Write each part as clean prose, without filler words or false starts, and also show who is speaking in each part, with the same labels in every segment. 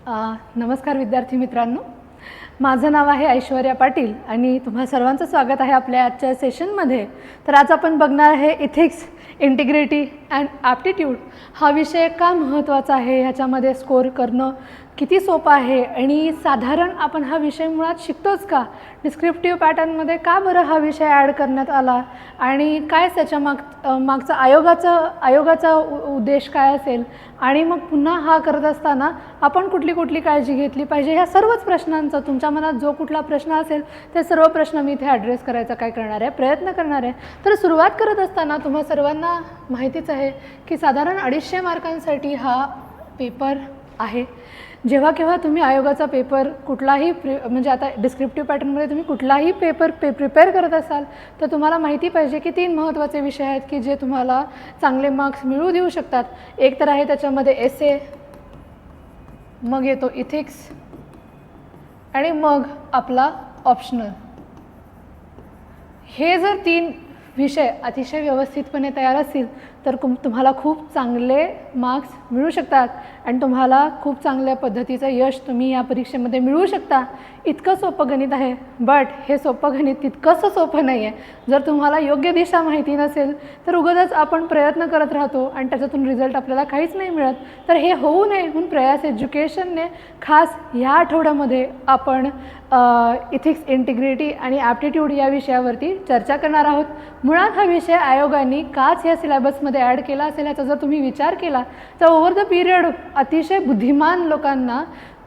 Speaker 1: नमस्कार विद्यार्थी मित्रांनो, माझं नाव आहे ऐश्वर्या पाटील आणि तुम्हा सर्वांचं स्वागत आहे आपल्या आजच्या सेशनमध्ये. तर आज आपण बघणार आहे इथिक्स, इंटिग्रिटी अँड ॲप्टिट्यूड हा विषय का महत्त्वाचा आहे, ह्याच्यामध्ये स्कोर करणं किती सोपं आहे आणि साधारण आपण हा विषय मुळात शिकतोच का, डिस्क्रिप्टिव्ह पॅटर्नमध्ये का बरं हा विषय ॲड करण्यात आला आणि काय त्याच्या मागचा आयोगाचा उद्देश काय असेल आणि मग पुन्हा हा करत असताना आपण कुठली काळजी घेतली पाहिजे, ह्या सर्वच प्रश्नांचा तुमच्या मनात जो कुठला प्रश्न असेल ते सर्व प्रश्न मी इथे ॲड्रेस करायचा प्रयत्न करणार आहे. तर सुरुवात करत असताना तुम्हा सर्वांना माहितीच आहे की साधारण 250 मार्कांसाठी हा पेपर आहे. जेव्हा केव्हा तुम्ही आयोगाचा पेपर कुठलाही म्हणजे आता डिस्क्रिप्टिव्ह पॅटर्नमध्ये तुम्ही कुठलाही पेपर प्रिपेअर करत असाल तर तुम्हाला माहिती पाहिजे की 3 महत्त्वाचे विषय आहेत की जे तुम्हाला चांगले मार्क्स मिळवू देऊ शकतात. एक तर आहे त्याच्यामध्ये एसे, मग येतो इथिक्स आणि मग आपला ऑप्शनल. हे जर 3 विषय अतिशय व्यवस्थितपणे तयार असतील तर तुम्हाला खूप चांगले मार्क्स मिळू शकतात आणि तुम्हाला खूप चांगल्या पद्धतीचं यश तुम्ही या परीक्षेमध्ये मिळवू शकता. इतकं सोपं गणित आहे, बट हे सोपं गणित तितकंसं सोपं नाही आहे. जर तुम्हाला योग्य दिशा माहिती नसेल तर उगाचच आपण प्रयत्न करत राहतो आणि त्याच्यातून रिझल्ट आपल्याला काहीच नाही मिळत. तर हे होऊ नये म्हणून प्रयास एज्युकेशनने खास ह्या आठवड्यामध्ये आपण इथिक्स, इंटिग्रिटी आणि ॲप्टिट्यूड या विषयावरती चर्चा करणार आहोत. मुळात हा विषय आयोगाने काच या सिलेबसमध्ये ॲड केला असेल याचा जर तुम्ही विचार केला तर ओव्हर द पिरियड अतिशय बुद्धिमान लोकांना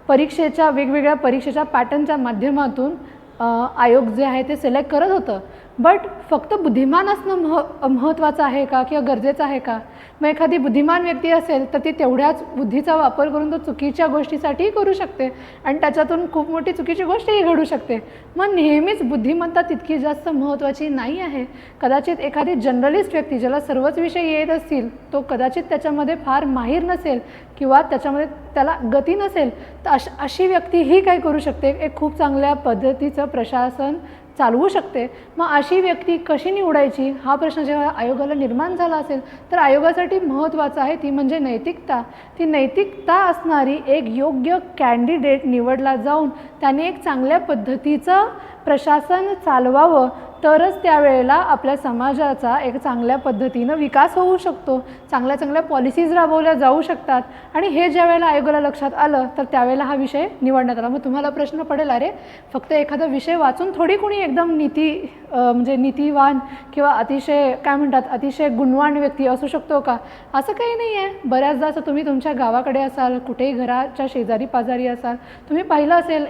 Speaker 1: वेगवेगळ्या परीक्षेच्या पॅटर्नच्या माध्यमातून आयोग जे आहे ते सिलेक्ट करत होतं. बट फक्त बुद्धिमान असणं महत्त्वाचं आहे का किंवा गरजेचं आहे का? मग एखादी बुद्धिमान व्यक्ती असेल तर ती तेवढ्याच बुद्धीचा वापर करून तो चुकीच्या गोष्टीसाठीही करू शकते आणि त्याच्यातून खूप मोठी चुकीची गोष्टही घडू शकते. मग नेहमीच बुद्धिमत्ता तितकी जास्त महत्त्वाची नाही आहे. कदाचित एखादी जनरलिस्ट व्यक्ती ज्याला सर्वच विषय येत असतील तो कदाचित त्याच्यामध्ये फार माहीर नसेल किंवा त्याच्यामध्ये त्याला गती नसेल तर अशी व्यक्ती ही काय करू शकते, एक खूप चांगल्या पद्धतीचं प्रशासन चालवू शकते. मग अशी व्यक्ती कशी निवडायची हा प्रश्न जेव्हा आयोगाला निर्माण झाला असेल तर आयोगासाठी महत्त्वाचं आहे ती म्हणजे नैतिकता. ती नैतिकता असणारी एक योग्य कॅन्डिडेट निवडला जाऊन त्याने एक चांगल्या पद्धतीचं प्रशासन चालवावं तरच त्यावेळेला आपल्या समाजाचा एक चांगल्या पद्धतीनं विकास होऊ शकतो, चांगल्या पॉलिसीज राबवल्या जाऊ शकतात. आणि हे ज्या वेळेला आयोगाला लक्षात आलं तर त्यावेळेला हा विषय निवडण्यात आला. मग तुम्हाला प्रश्न पडेल, अरे फक्त एखादा विषय वाचून थोडी कोणी एकदम म्हणजे नीतिवान किंवा अतिशय गुणवान व्यक्ती असू शकतो का? असं काही नाही आहे. बऱ्याचदा असं तुम्ही तुमच्या गावाकडे असाल, कुठेही घराच्या शेजारी पाजारी असाल, तुम्ही पाहिलं असेल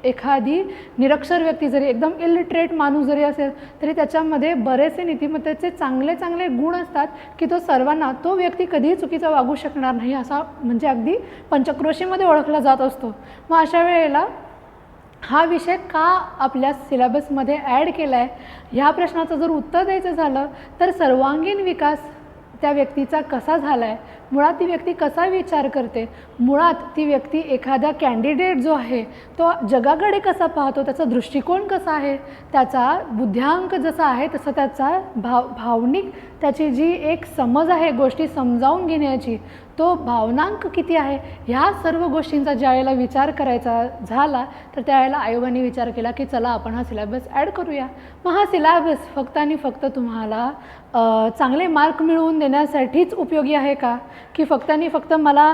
Speaker 1: एखादी निरक्षर व्यक्ती जरी एकदम इलिटरेट माणूस जरी असेल तरी त्याच्यामध्ये बरेचसे नीतिमत्तेचे चांगले गुण असतात की तो व्यक्ती कधीही चुकीचा वागू शकणार नाही असा म्हणजे अगदी पंचक्रोशीमध्ये ओळखला जात असतो. मग अशा वेळेला हा विषय का आपल्या सिलेबसमध्ये ॲड केला आहे ह्या प्रश्नाचं जर उत्तर द्यायचं झालं तर सर्वांगीण विकास त्या व्यक्तीचा कसा झाला आहे, मुळात ती व्यक्ती कसा विचार करते, मुळात ती व्यक्ती एखादा कॅन्डिडेट जो आहे तो जगाकडे कसा पाहतो, त्याचा दृष्टिकोन कसा आहे, त्याचा बुद्ध्यांक जसा आहे तसं त्याचा भावनिक त्याची जी एक समज आहे गोष्टी समजावून घेण्याची तो भावनांक किती आहे, ह्या सर्व गोष्टींचा ज्या वेळेला विचार करायचा झाला तर त्यावेळेला आयोगाने विचार केला की चला आपण हा सिलेबस ॲड करूया. मग हा सिलेबस फक्त आणि फक्त तुम्हाला चांगले मार्क मिळवून देण्यासाठीच उपयोगी आहे का, की फक्त आणि फक्त मला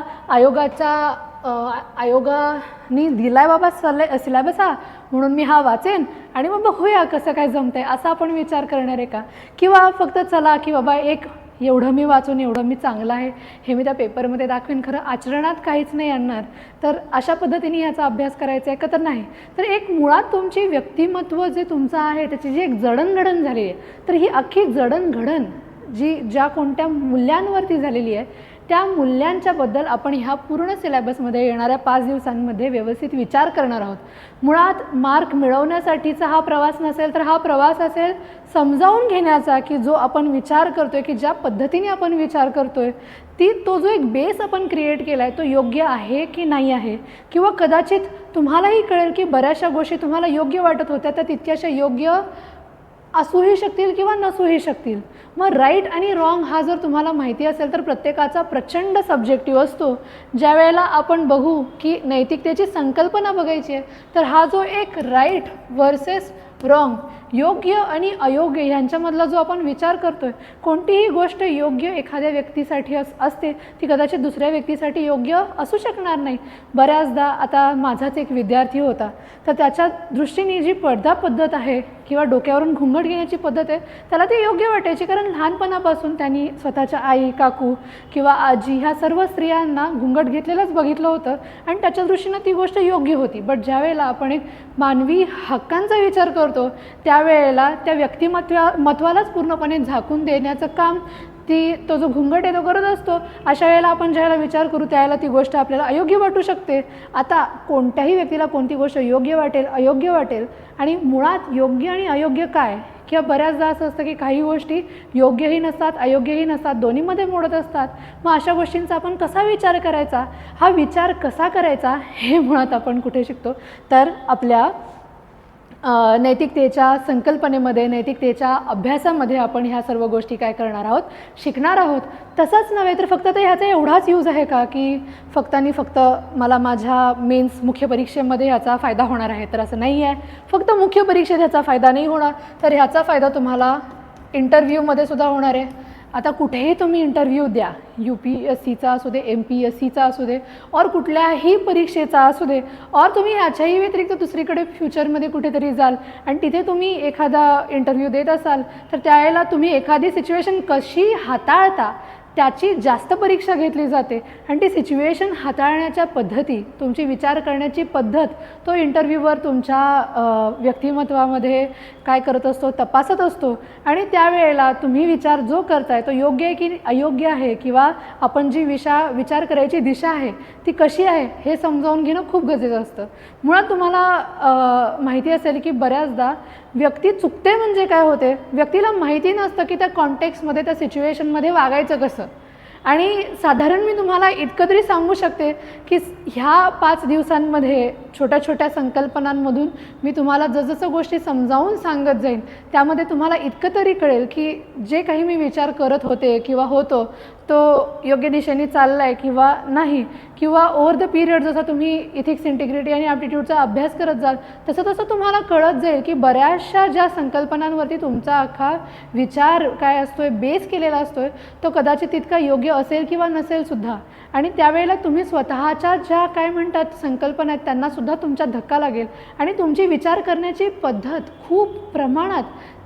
Speaker 1: आयोगाने दिलाय बाबा सिलेबस हा म्हणून मी हा वाचेन आणि मग बघूया कसं काय जमतंय असा आपण विचार करणार आहे का? किंवा फक्त चला की बाबा एवढं मी वाचून एवढं मी चांगलं आहे हे मी त्या पेपरमध्ये दाखवेन, खरं आचरणात काहीच नाही आणणार, तर अशा पद्धतीने याचा अभ्यास करायचा आहे का? तर नाही. तर एक मुळात तुमची व्यक्तिमत्व जे तुमचं आहे त्याची जी एक जडणघडण झाली आहे तर ही अख्खी जडणघडण ज्या कोणत्या मूल्यांवरती झालेली आहे त्या मूल्यांच्याबद्दल आपण ह्या पूर्ण सिलेबसमध्ये येणाऱ्या 5 दिवसांमध्ये व्यवस्थित विचार करणार आहोत. मुळात मार्क मिळवण्यासाठीचा हा प्रवास नसेल तर हा प्रवास असेल समजावून घेण्याचा की जो आपण विचार करतोय की ज्या पद्धतीने आपण विचार करतोय तो जो एक बेस आपण क्रिएट केला आहे तो योग्य आहे की नाही आहे. किंवा कदाचित तुम्हालाही कळेल की बऱ्याचशा गोष्टी तुम्हाला योग्य वाटत होत्या त्या तितक्याशा योग्य असूही शकतील किंवा नसूही शकतील. मग राईट आणि रॉंग हा जर तुम्हाला माहिती असेल तर प्रत्येकाचा प्रचंड सब्जेक्टिव्ह असतो. ज्या वेळेला आपण बघू की नैतिकतेची संकल्पना बघायची आहे, तर हा जो एक राईट वर्सेस रॉंग, योग्य आणि अयोग्य ह्यांच्यामधला जो आपण विचार करतोय, कोणतीही गोष्ट योग्य एखाद्या व्यक्तीसाठी असते ती कदाचित दुसऱ्या व्यक्तीसाठी योग्य असू शकणार नाही. बऱ्याचदा आता माझाच एक विद्यार्थी होता, तर त्याच्या दृष्टीने जी पडदा पद्धत आहे किंवा डोक्यावरून घुंगट घेण्याची पद्धत आहे त्याला ती योग्य वाटायची, कारण लहानपणापासून त्यांनी स्वतःच्या आई, काकू किंवा आजी ह्या सर्व स्त्रियांना घुंगट घेतलेलंच बघितलं होतं आणि त्याच्या दृष्टीनं ती गोष्ट योग्य होती. बट ज्यावेळेला आपण एक मानवी हक्कांचा विचार करतो त्यावेळेला त्या व्यक्तिमत्वालाच पूर्णपणे झाकून देण्याचं काम तो जो घुंगट आहे तो करत असतो. अशा वेळेला आपण ज्यावेळेला विचार करू त्यावेळेला ती गोष्ट आपल्याला अयोग्य वाटू शकते. आता कोणत्याही व्यक्तीला कोणती गोष्ट योग्य वाटेल, अयोग्य वाटेल, आणि मुळात योग्य आणि अयोग्य काय, किंवा बऱ्याचदा असं असतं की काही गोष्टी योग्यही नसतात, अयोग्यही नसतात, दोन्हीमध्ये मोडत असतात. मग अशा गोष्टींचा आपण कसा विचार करायचा, हा विचार कसा करायचा हे मुळात आपण कुठे शिकतो, तर आपल्या नैतिकतेच्या संकल्पनेमध्ये, नैतिकतेच्या अभ्यासामध्ये आपण ह्या सर्व गोष्टी काय करणार आहोत, शिकणार आहोत. तसंच नव्हे तर फक्त ते ह्याचा एवढाच यूज आहे का की फक्त आणि फक्त मला माझ्या मेन्स मुख्य परीक्षेमध्ये ह्याचा फायदा होणार आहे, तर असं नाही आहे. फक्त मुख्य परीक्षेत ह्याचा फायदा नाही होणार, तर ह्याचा फायदा तुम्हाला इंटरव्ह्यूमध्ये सुद्धा होणार आहे. आता कुठेही तुम्ही इंटरव्ह्यू द्या, UPSCचा असू दे, MPSCचा असू दे, और कुठल्याही परीक्षेचा असू दे, और तुम्ही ह्याच्याही व्यतिरिक्त दुसरीकडे फ्युचरमध्ये कुठेतरी जाल आणि तिथे तुम्ही एखादा इंटरव्ह्यू देत असाल, तर त्यावेळेला तुम्ही एखादी सिच्युएशन कशी हाताळता त्याची जास्त परीक्षा घेतली जाते. आणि ती सिच्युएशन हाताळण्याच्या पद्धती, तुमची विचार करण्याची पद्धत तो इंटरव्ह्यूवर तुमच्या व्यक्तिमत्वामध्ये काय करत असतो, तपासत असतो. आणि त्यावेळेला तुम्ही विचार जो करताय तो योग्य आहे की अयोग्य आहे, किंवा आपण जी विचार करायची दिशा आहे ती कशी आहे हे समजावून घेणं खूप गरजेचं असतं. मुळात तुम्हाला माहिती असेल की बऱ्याचदा व्यक्ती चुकते म्हणजे काय होते, व्यक्तीला माहिती नसतं की त्या कॉन्टेक्स्टमध्ये, त्या सिच्युएशनमध्ये वागायचं कसं. आणि साधारण मी तुम्हाला इतकं तरी सांगू शकते की ह्या 5 दिवसांमध्ये छोट्या छोट्या संकल्पनांमधून मी तुम्हाला जसजसं गोष्टी समजावून सांगत जाईन त्यामध्ये तुम्हाला इतकं तरी कळेल की जे काही मी विचार करत होते किंवा होतो तो योग्य दिशेने चालला आहे किंवा नाही, किंवा ओव्हर द पिरियड जसा तुम्ही इथिक्स, इंटिग्रिटी आणि ॲप्टिट्यूडचा अभ्यास करत जाल तसं तसं तुम्हाला कळत जाईल की बऱ्याचशा ज्या संकल्पनांवरती तुमचा अख्खा विचार काय असतो आहे, बेस केलेला असतो आहे, तो कदाचित तितका योग्य असेल किंवा नसेल सुद्धा. आणि त्यावेळेला तुम्ही स्वतःच्या ज्या काय म्हणतात संकल्पना आहेत त्यांनासुद्धा तुमचा धक्का लागेल आणि तुमची विचार करण्याची पद्धत खूप प्रमाणात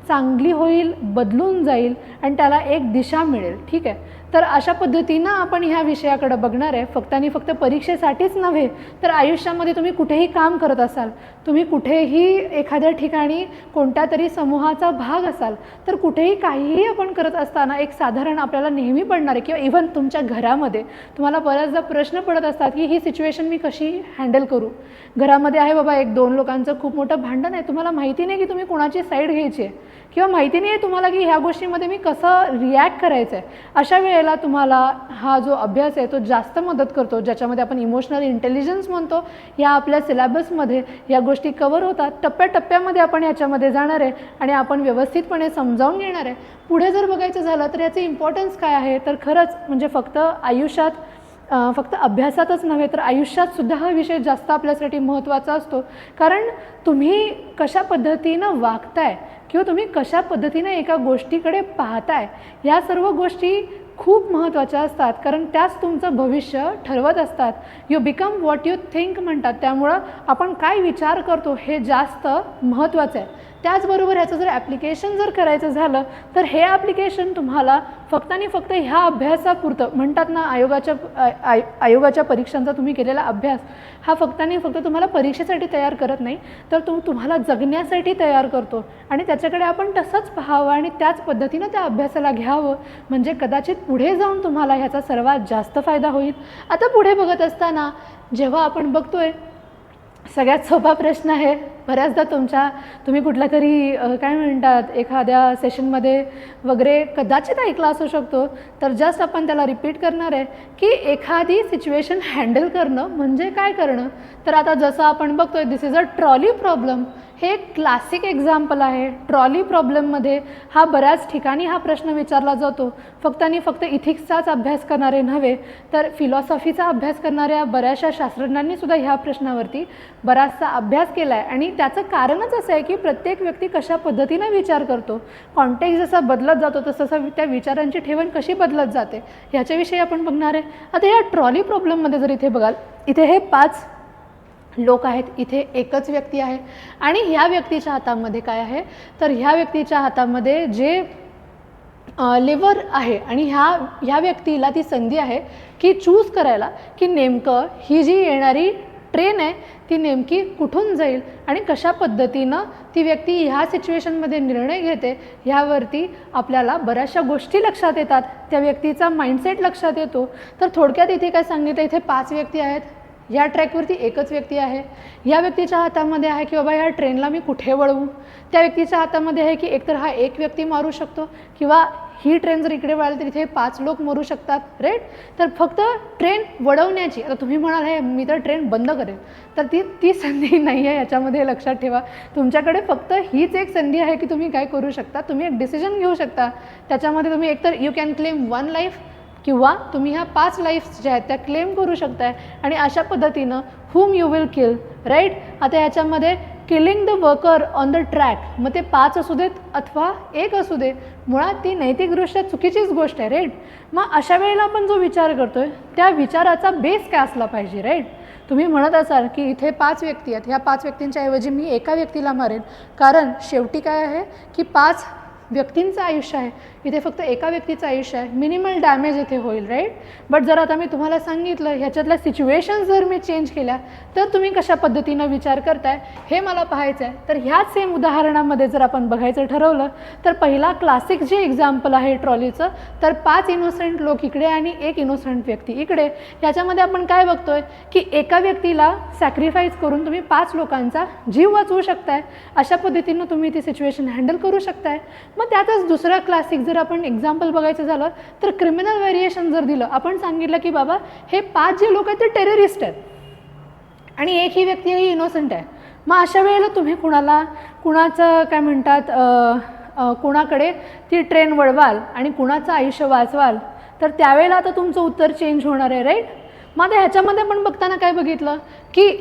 Speaker 1: चांगली होईल, बदलून जाईल आणि त्याला एक दिशा मिळेल. ठीक आहे, तर अशा पद्धतीनं आपण ह्या विषयाकडे बघणार आहे. फक्त आणि फक्त परीक्षेसाठीच नव्हे तर आयुष्यामध्ये तुम्ही कुठेही काम करत असाल, तुम्ही कुठेही एखाद्या ठिकाणी कोणत्या तरी समूहाचा भाग असाल, तर कुठेही काहीही आपण करत असताना एक साधारण आपल्याला नेहमी पडणार आहे, किंवा इव्हन तुमच्या घरामध्ये तुम्हाला बऱ्याचदा प्रश्न पडत असतात की ही सिच्युएशन मी कशी हँडल करू. घरामध्ये आहे बाबा 1-2 लोकांचं खूप मोठं भांडण आहे, तुम्हाला माहिती नाही की तुम्ही कोणाची साईड घ्यायची आहे, किंवा माहिती नाही आहे तुम्हाला की ह्या गोष्टीमध्ये मी कसं रिॲक्ट करायचं आहे. अशा वेळेला तुम्हाला हा जो अभ्यास आहे तो जास्त मदत करतो, ज्याच्यामध्ये आपण इमोशनल इंटेलिजन्स म्हणतो. या आपल्या सिलेबसमध्ये या गोष्टी कवर होतात. टप्प्याटप्प्यामध्ये आपण याच्यामध्ये जाणार आहे आणि आपण व्यवस्थितपणे समजावून घेणार आहे. पुढे जर बघायचं झालं तर याचे इम्पॉर्टन्स काय आहे, तर खरंच म्हणजे फक्त आयुष्यात, फक्त अभ्यासातच नव्हे तर आयुष्यातसुद्धा हा विषय जास्त आपल्यासाठी महत्त्वाचा असतो. कारण तुम्ही कशा पद्धतीनं वागताय किंवा तुम्ही कशा पद्धतीनं एका गोष्टीकडे पाहताय, या सर्व गोष्टी खूप महत्त्वाच्या असतात, कारण त्याच तुमचं भविष्य ठरवत असतात. You become what you think म्हणतात. त्यामुळं आपण काय विचार करतो हे जास्त महत्त्वाचं आहे. त्याचबरोबर ह्याचं जर ॲप्लिकेशन जर करायचं झालं तर हे ॲप्लिकेशन तुम्हाला फक्त आणि फक्त ह्या अभ्यासापुरतं म्हणतात ना, आयोगाच्या परीक्षांचा तुम्ही केलेला अभ्यास हा फक्त आणि फक्त तुम्हाला परीक्षेसाठी तयार करत नाही, तर तुम्हाला जगण्यासाठी तयार करतो. आणि त्याच्याकडे आपण तसंच पाहावं आणि त्याच पद्धतीनं त्या अभ्यासाला घ्यावं, म्हणजे कदाचित पुढे जाऊन तुम्हाला ह्याचा सर्वात जास्त फायदा होईल. आता पुढे बघत असताना जेव्हा आपण बघतोय, सगळ्यात सोपा प्रश्न आहे बऱ्याचदा तुम्ही कुठल्या तरी काय म्हणतात एखाद्या सेशनमध्ये वगैरे कदाचित ऐकला असू शकतो. तर जस्ट आपण त्याला रिपीट करणार आहे की एखादी सिच्युएशन हँडल करणं म्हणजे काय करणं. तर आता जसं आपण बघतोय दिस इज अ ट्रॉली प्रॉब्लेम, हे एक क्लासिक एक्झाम्पल आहे. ट्रॉली प्रॉब्लेममध्ये हा बऱ्याच ठिकाणी हा प्रश्न विचारला जातो. फक्त आणि फक्त इथिक्सचाच अभ्यास करणारे नव्हे तर फिलॉसॉफीचा अभ्यास करणाऱ्या बऱ्याचशा शास्त्रज्ञांनी सुद्धा ह्या प्रश्नावरती बराचसा अभ्यास केला आहे. आणि त्याचं कारणच असं आहे की प्रत्येक व्यक्ती कशा पद्धतीने विचार करतो, कॉन्टेक्स्ट जसा बदलत जातो तसं त्या विचारांची ठेवण कशी बदलत जाते ह्याच्याविषयी आपण बघणार आहे. आता या ट्रॉली प्रॉब्लेममध्ये जर इथे बघाल, इथे हे 5 लोक आहेत, इथे एकच व्यक्ती आहे आणि ह्या व्यक्तीच्या हातामध्ये काय आहे तर ह्या व्यक्तीच्या हातामध्ये जे लिव्हर आहे आणि ह्या व्यक्तीला ती संधी आहे की चूज करायला की नेमकं ही जी येणारी ट्रेन आहे ती नेमकी कुठून जाईल आणि कशा पद्धतीनं ती व्यक्ती ह्या सिच्युएशनमध्ये निर्णय घेते ह्यावरती आपल्याला बऱ्याचशा गोष्टी लक्षात येतात, त्या व्यक्तीचा माइंडसेट लक्षात येतो. तर थोडक्यात इथे काय सांगितलं, इथे 5 व्यक्ती आहेत, या ट्रॅकवरती एकच व्यक्ती आहे. या व्यक्तीच्या हातामध्ये आहे की बाबा ह्या ट्रेनला मी कुठे वळवू. त्या व्यक्तीच्या हातामध्ये आहे की एकतर हा एक व्यक्ती मारू शकतो किंवा ही ट्रेन जर इकडे वळाली तर इथे 5 लोक मरू शकतात, राईट. तर फक्त ट्रेन वळवण्याची, आता तुम्ही म्हणाल हे मी तर ट्रेन बंद करेन, तर ती संधी नाही आहे याच्यामध्ये, लक्षात ठेवा. तुमच्याकडे फक्त हीच एक संधी आहे की तुम्ही काय करू शकता, तुम्ही एक डिसिजन घेऊ शकता. त्याच्यामध्ये तुम्ही एकतर यू कॅन क्लेम 1 लाईफ किंवा तुम्ही ह्या 5 लाईफ्स ज्या आहेत त्या क्लेम करू शकताय आणि अशा पद्धतीनं whom you will kill, right. आता ह्याच्यामध्ये killing the worker on the track, मग ते 5 असू देत अथवा 1 असू दे, मुळात ती नैतिकदृष्ट्या चुकीचीच गोष्ट आहे, राईट. मग अशा वेळेला आपण जो विचार करतोय त्या विचाराचा बेस काय असला पाहिजे, राईट. तुम्ही म्हणत असाल की इथे 5 व्यक्ती आहेत, ह्या 5 व्यक्तींच्या ऐवजी मी एका व्यक्तीला मारेन, कारण शेवटी काय आहे की 5 व्यक्तींचं आयुष्य आहे, इथे फक्त एका व्यक्तीचं आयुष्य आहे, मिनिमल डॅमेज इथे होईल, राईट. बट जर आता मी तुम्हाला सांगितलं ह्याच्यातल्या सिच्युएशन्स जर मी चेंज केल्या तर तुम्ही कशा पद्धतीनं विचार करताय हे मला पाहायचं आहे. तर ह्याच सेम उदाहरणामध्ये जर आपण बघायचं ठरवलं तर पहिला क्लासिक जे एक्झाम्पल आहे ट्रॉलीचं, तर 5 इनोसंट लोक इकडे आणि 1 इनोसंट व्यक्ती इकडे. ह्याच्यामध्ये आपण काय बघतोय की एका व्यक्तीला सॅक्रिफाईस करून तुम्ही 5 लोकांचा जीव वाचवू शकताय, अशा पद्धतीनं तुम्ही ती सिच्युएशन हँडल करू शकताय. मग त्यातच दुसरा क्लासिक जर आपण एक्झाम्पल बघायचं झालं तर क्रिमिनल व्हेरिएशन जर दिलं, आपण सांगितलं की बाबा हे 5 जे लोक आहेत ते टेररिस्ट आहेत आणि एक ही व्यक्ती ही इनोसंट आहे. मग अशा वेळेला तुम्ही कुणाचं काय म्हणतात कुणाकडे ती ट्रेन वळवाल आणि कुणाचं आयुष्य वाचवाल, तर त्यावेळेला आता तुमचं उत्तर चेंज होणार आहे, राईट. मग आता ह्याच्यामध्ये पण बघताना काय बघितलं की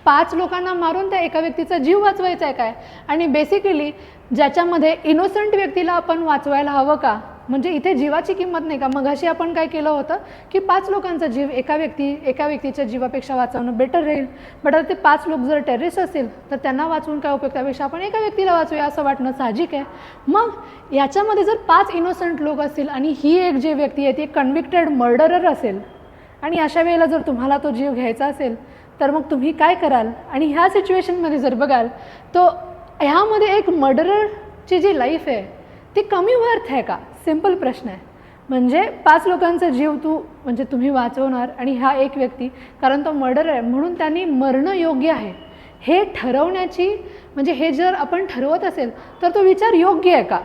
Speaker 1: 5 लोकांना मारून त्या एका व्यक्तीचा जीव वाचवायचा आहे काय, आणि बेसिकली ज्याच्यामध्ये इनोसंट व्यक्तीला आपण वाचवायला हवं का, म्हणजे इथे जीवाची किंमत नाही का. मगाशी आपण काय केलं होतं की 5 लोकांचा जीव एका व्यक्तीच्या जीवापेक्षा वाचवणं बेटर राहील. बट आता ते 5 लोक जर टेररिस्ट असेल तर त्यांना वाचवून काय उपयोग, त्यापेक्षा आपण एका व्यक्तीला वाचूया असं वाटणं साहजिक आहे. मग याच्यामध्ये जर 5 इनोसंट लोक असतील आणि ही एक जी व्यक्ती आहे ती कन्व्हिक्टेड मर्डरर असेल आणि अशा वेळेला जर तुम्हाला तो जीव घ्यायचा असेल तर मग तुम्ही काय कराल. आणि ह्या सिच्युएशनमध्ये जर बघाल तो ह्यामध्ये एक मर्डररची जी लाईफ आहे ती कमी वर्थ आहे का, सिम्पल प्रश्न आहे. म्हणजे 5 लोकांचा जीव म्हणजे तुम्ही वाचवणार आणि हा एक व्यक्ती, कारण तो मर्डर आहे म्हणून त्यांनी मरणं योग्य आहे हे ठरवण्याची, म्हणजे हे जर आपण ठरवत असेल तर तो विचार योग्य आहे का,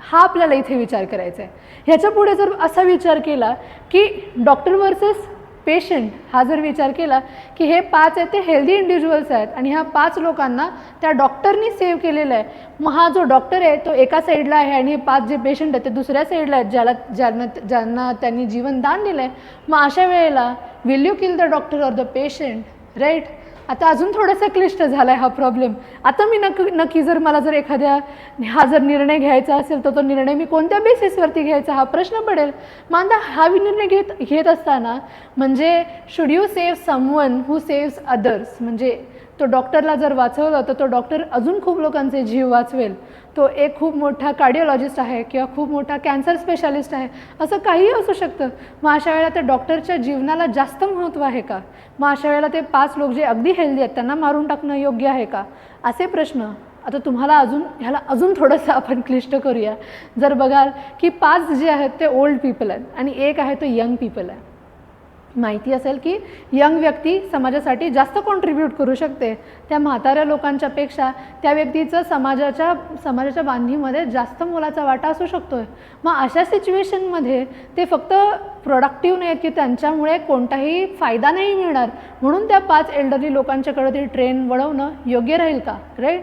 Speaker 1: हा आपल्याला इथे विचार करायचा आहे. ह्याच्या पुढे जर असा विचार केला की डॉक्टर वर्सेस पेशंट, हा जर विचार केला की हे 5 आहेत ते हेल्दी इंडिव्हिज्युअल्स आहेत आणि ह्या 5 लोकांना त्या डॉक्टरनी सेव्ह केलेलं आहे, मग हा जो डॉक्टर आहे तो एका साईडला आहे आणि हे 5 जे पेशंट आहेत ते दुसऱ्या साईडला आहेत ज्यांना त्यांनी जीवन दान दिलं आहे. मग अशा वेळेला will you kill the doctor or the patient, right. आता अजून थोडासा क्लिष्ट झाला आहे हा प्रॉब्लेम. आता मी नक्की जर मला जर हा जर निर्णय घ्यायचा असेल तर तो निर्णय मी कोणत्या बेसिसवरती घ्यायचा हा प्रश्न पडेल. मग आता हा निर्णय घेत असताना म्हणजे should you save someone who saves others, म्हणजे तो डॉक्टरला जर वाचवलं तर तो डॉक्टर अजून खूप लोकांचे जीव वाचवेल, तो एक खूप मोठा कार्डिओलॉजिस्ट आहे किंवा खूप मोठा कॅन्सर स्पेशालिस्ट आहे, असं काहीही असू शकतं. मग अशा वेळेला त्या डॉक्टरच्या जीवनाला जास्त महत्त्व आहे का, मग अशा वेळेला ते 5 लोक जे अगदी हेल्दी आहेत त्यांना मारून टाकणं योग्य आहे का, असे प्रश्न. आता तुम्हाला ह्याला अजून थोडंसं आपण क्लिष्ट करूया. जर बघाल की 5 जे आहेत ते ओल्ड पीपल आहेत आणि 1 आहे तो यंग पीपल आहे. माहिती असेल की यंग व्यक्ती समाजासाठी जास्त कॉन्ट्रीब्यूट करू शकते, त्या म्हाताऱ्या लोकांच्या पेक्षा त्या व्यक्तीचं समाजाच्या बांधणीमध्ये जास्त मोलाचा वाटा असू शकतो आहे. मग अशा सिच्युएशनमध्ये ते फक्त प्रोडक्टिव्ह नाहीत की त्यांच्यामुळे कोणताही फायदा नाही मिळणार म्हणून त्या 5 एल्डरली लोकांच्याकडे ती ट्रेन वळवणं योग्य राहील का? राईट.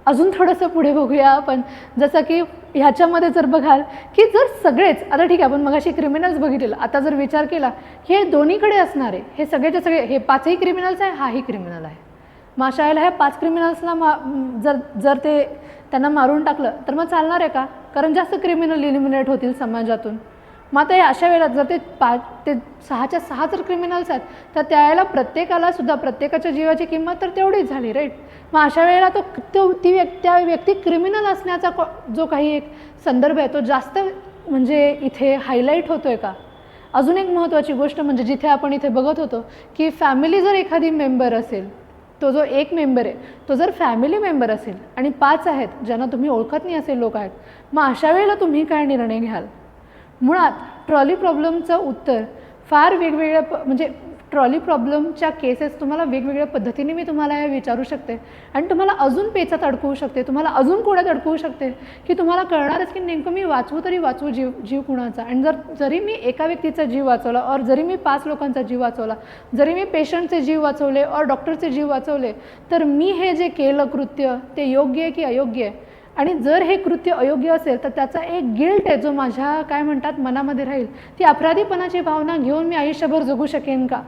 Speaker 1: अजून थोडंसं पुढे बघूया आपण. जसं की ह्याच्यामध्ये जर बघाल की जर सगळेच, आता ठीक आहे आपण मगाशी क्रिमिनल्स बघितलेलं, आता जर विचार केला हे दोन्हीकडे असणार आहे, हे सगळेचे सगळे, हे 5ही क्रिमिनल्स आहे, हाही क्रिमिनल आहे, मग अशा वेळेला ह्या 5 क्रिमिनल्सला जर ते त्यांना मारून टाकलं तर मग चालणार आहे का? कारण जास्त क्रिमिनल इलिमिनेट होतील समाजातून. मग आता अशा वेळेला जर ते 6च्या 6 जर क्रिमिनल्स आहेत तर त्यावेळेला प्रत्येकाला सुद्धा प्रत्येकाच्या जीवाची किंमत तर तेवढीच झाली. राईट. मग अशा वेळेला त्या व्यक्ती क्रिमिनल असण्याचा जो काही एक संदर्भ आहे तो जास्त म्हणजे इथे हायलाईट होतो आहे का? अजून एक महत्त्वाची गोष्ट म्हणजे जिथे आपण इथे बघत होतो की फॅमिली जर एखादी मेंबर असेल, तो जो एक मेंबर आहे तो जर फॅमिली मेंबर असेल आणि 5 आहेत ज्यांना तुम्ही ओळखत नाही असे लोक आहेत, मग अशा वेळेला तुम्ही काय निर्णय घ्याल? मुळात ट्रॉली प्रॉब्लेमचं उत्तर फार वेगवेगळ्या म्हणजे ट्रॉली प्रॉब्लेमच्या केसेस तुम्हाला वेगवेगळ्या पद्धतीने मी तुम्हाला हे विचारू शकते आणि तुम्हाला अजून पेचात अडकवू शकते, तुम्हाला अजून कोड्यात अडकवू शकते की तुम्हाला कळणारच की नेमकं मी वाचवू जीव कुणाचा. आणि जरी मी एका व्यक्तीचा जीव वाचवला और जरी मी 5 लोकांचा जीव वाचवला, जरी मी पेशंटचे जीव वाचवले और डॉक्टरचे जीव वाचवले, तर मी हे जे केलं कृत्य ते योग्य आहे की अयोग्य आहे? आणि जर हे कृत्य अयोग्य असेल तर त्याचा एक गिल्ट आहे जो माझ्या काय म्हणतात मनामध्ये राहील, ती अपराधीपणाची भावना घेऊन मी आयुष्यभर जगू शकेन का?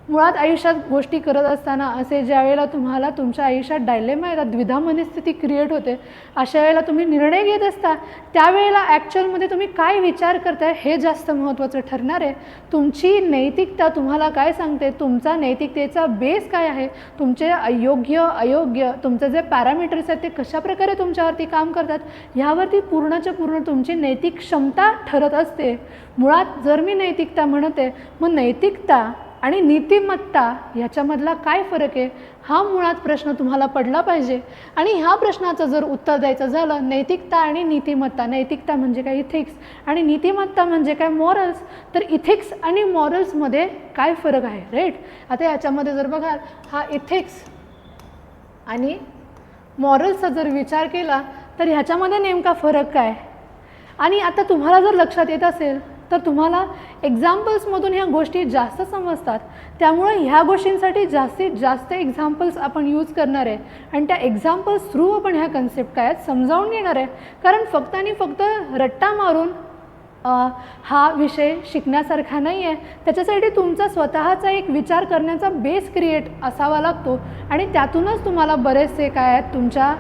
Speaker 1: मुळात आयुष्यात गोष्टी करत असताना असे ज्या वेळेला तुम्हाला तुमच्या आयुष्यात डायलेमा येतात, द्विधा मनस्थिती क्रिएट होते, अशा वेळेला तुम्ही निर्णय घेत असता त्यावेळेला ॲक्च्युअलमध्ये तुम्ही काय विचार करताय हे जास्त महत्त्वाचं ठरणार आहे. तुमची नैतिकता तुम्हाला काय सांगते, तुमचा नैतिकतेचा बेस काय आहे, तुमचे योग्य अयोग्य तुमचे जे पॅरामीटर्स आहेत ते कशाप्रकारे तुमच्यावरती काम करतात ह्यावरती पूर्णच्या पूर्ण तुमची नैतिक क्षमता ठरत असते. मुळात जर मी नैतिकता म्हणते मग नैतिकता आणि नीतिमत्ता ह्याच्यामधला काय फरक आहे हा मुळात प्रश्न तुम्हाला पडला पाहिजे. आणि ह्या प्रश्नाचं जर उत्तर द्यायचं झालं नैतिकता आणि नीतिमत्ता, नैतिकता म्हणजे काय इथिक्स आणि नीतिमत्ता म्हणजे काय मॉरल्स, तर इथिक्स आणि मॉरल्समध्ये काय फरक आहे? राईट. आता याच्यामध्ये जर बघाल हा इथिक्स आणि मॉरल्सचा जर विचार केला तर ह्याच्यामध्ये नेमका फरक काय? आणि आता तुम्हाला जर लक्षात येत असेल तर तुम्हाला एक्झाम्पल्समधून ह्या गोष्टी जास्त समजतात, त्यामुळे ह्या गोष्टींसाठी जास्तीत जास्त एक्झाम्पल्स आपण यूज करणार आहे आणि त्या एक्झाम्पल्स थ्रू आपण ह्या कन्सेप्ट काय आहेत समजावून घेणार आहे. कारण फक्त आणि फक्त रट्टा मारून हा विषय शिकण्यासारखा नाही आहे, त्याच्यासाठी तुमचा स्वतःचा एक विचार करण्याचा बेस क्रिएट असावा लागतो आणि त्यातूनच तुम्हाला बरेचसे काय आहेत तुमच्या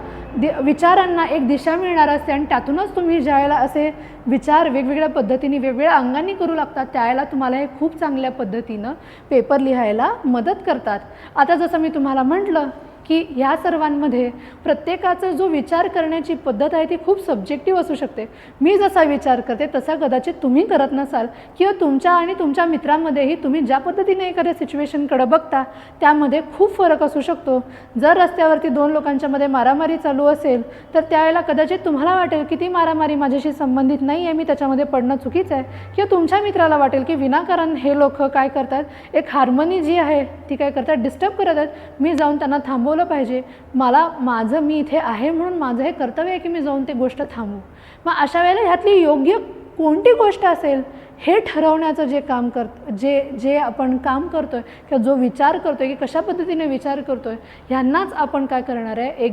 Speaker 1: विचारांना एक दिशा मिळणार असते आणि त्यातूनच तुम्ही ज्यावेळेला असे विचार वेगवेगळ्या पद्धतीने वेगवेगळ्या अंगांनी करू लागतात त्यावेळेला तुम्हाला हे खूप चांगल्या पद्धतीनं पेपर लिहायला मदत करतात. आता जसं मी तुम्हाला म्हटलं की ह्या सर्वांमध्ये प्रत्येकाचा जो विचार करण्याची पद्धत आहे ती खूप सब्जेक्टिव्ह असू शकते. मी जसा विचार करते तसा कदाचित तुम्ही करत नसाल किंवा तुमच्या आणि तुमच्या मित्रांमध्येही तुम्ही ज्या पद्धतीने एखाद्या सिच्युएशनकडे बघता त्यामध्ये खूप फरक असू शकतो. जर रस्त्यावरती 2 लोकांच्यामध्ये मारामारी चालू असेल तर त्यावेळेला कदाचित तुम्हाला वाटेल की ती मारामारी माझ्याशी संबंधित नाही आहे, मी त्याच्यामध्ये पडणं चुकीचं आहे, किंवा तुमच्या मित्राला वाटेल की विनाकारण हे लोक काय करतात, एक हार्मनी जी आहे ती काय करतात डिस्टर्ब करत आहेत, मी जाऊन त्यांना थांबवलं पाहिजे, मी इथे आहे म्हणून माझं हे कर्तव्य आहे की मी जाऊन ते गोष्ट थांबवू. मग अशा वेळेला ह्यातली योग्य कोणती गोष्ट असेल हे ठरवण्याचं जे आपण काम करतोय किंवा जो विचार करतोय की कशा पद्धतीने विचार करतोय ह्यांनाच आपण काय करणार आहे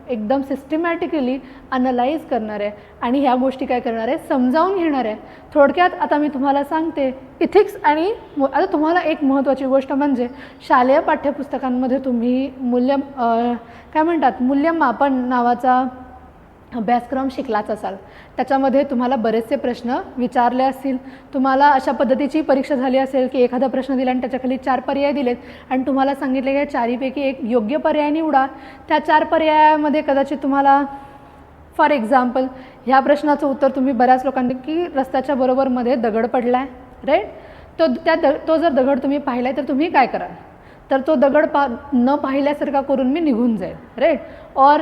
Speaker 1: एकदम सिस्टमॅटिकली अनलाइज करणार आहे आणि ह्या गोष्टी काय करणार आहे समजावून घेणार आहे. थोडक्यात आता मी तुम्हाला सांगते इथिक्स आणि आता तुम्हाला एक महत्त्वाची गोष्ट म्हणजे शालेय पाठ्यपुस्तकांमध्ये तुम्ही मूल्यमापन नावाचा अभ्यासक्रम शिकलाच असाल, त्याच्यामध्ये तुम्हाला बरेचसे प्रश्न विचारले असतील, तुम्हाला अशा पद्धतीची परीक्षा झाली असेल की एखादा प्रश्न दिला आणि त्याच्याखाली 4 पर्याय दिलेत आणि तुम्हाला सांगितले की 4पैकी एक योग्य पर्याय निवडा. त्या 4 पर्यायामध्ये कदाचित तुम्हाला फॉर एक्झाम्पल ह्या प्रश्नाचं उत्तर तुम्ही बऱ्याच लोकांनी की रस्त्याच्या बरोबरमध्ये दगड पडला आहे, राईट, तो जर दगड तुम्ही पाहिला आहे तर तुम्ही काय कराल, तर तो दगड न पाहिल्यासारखा करून मी निघून जाईल, राईट, और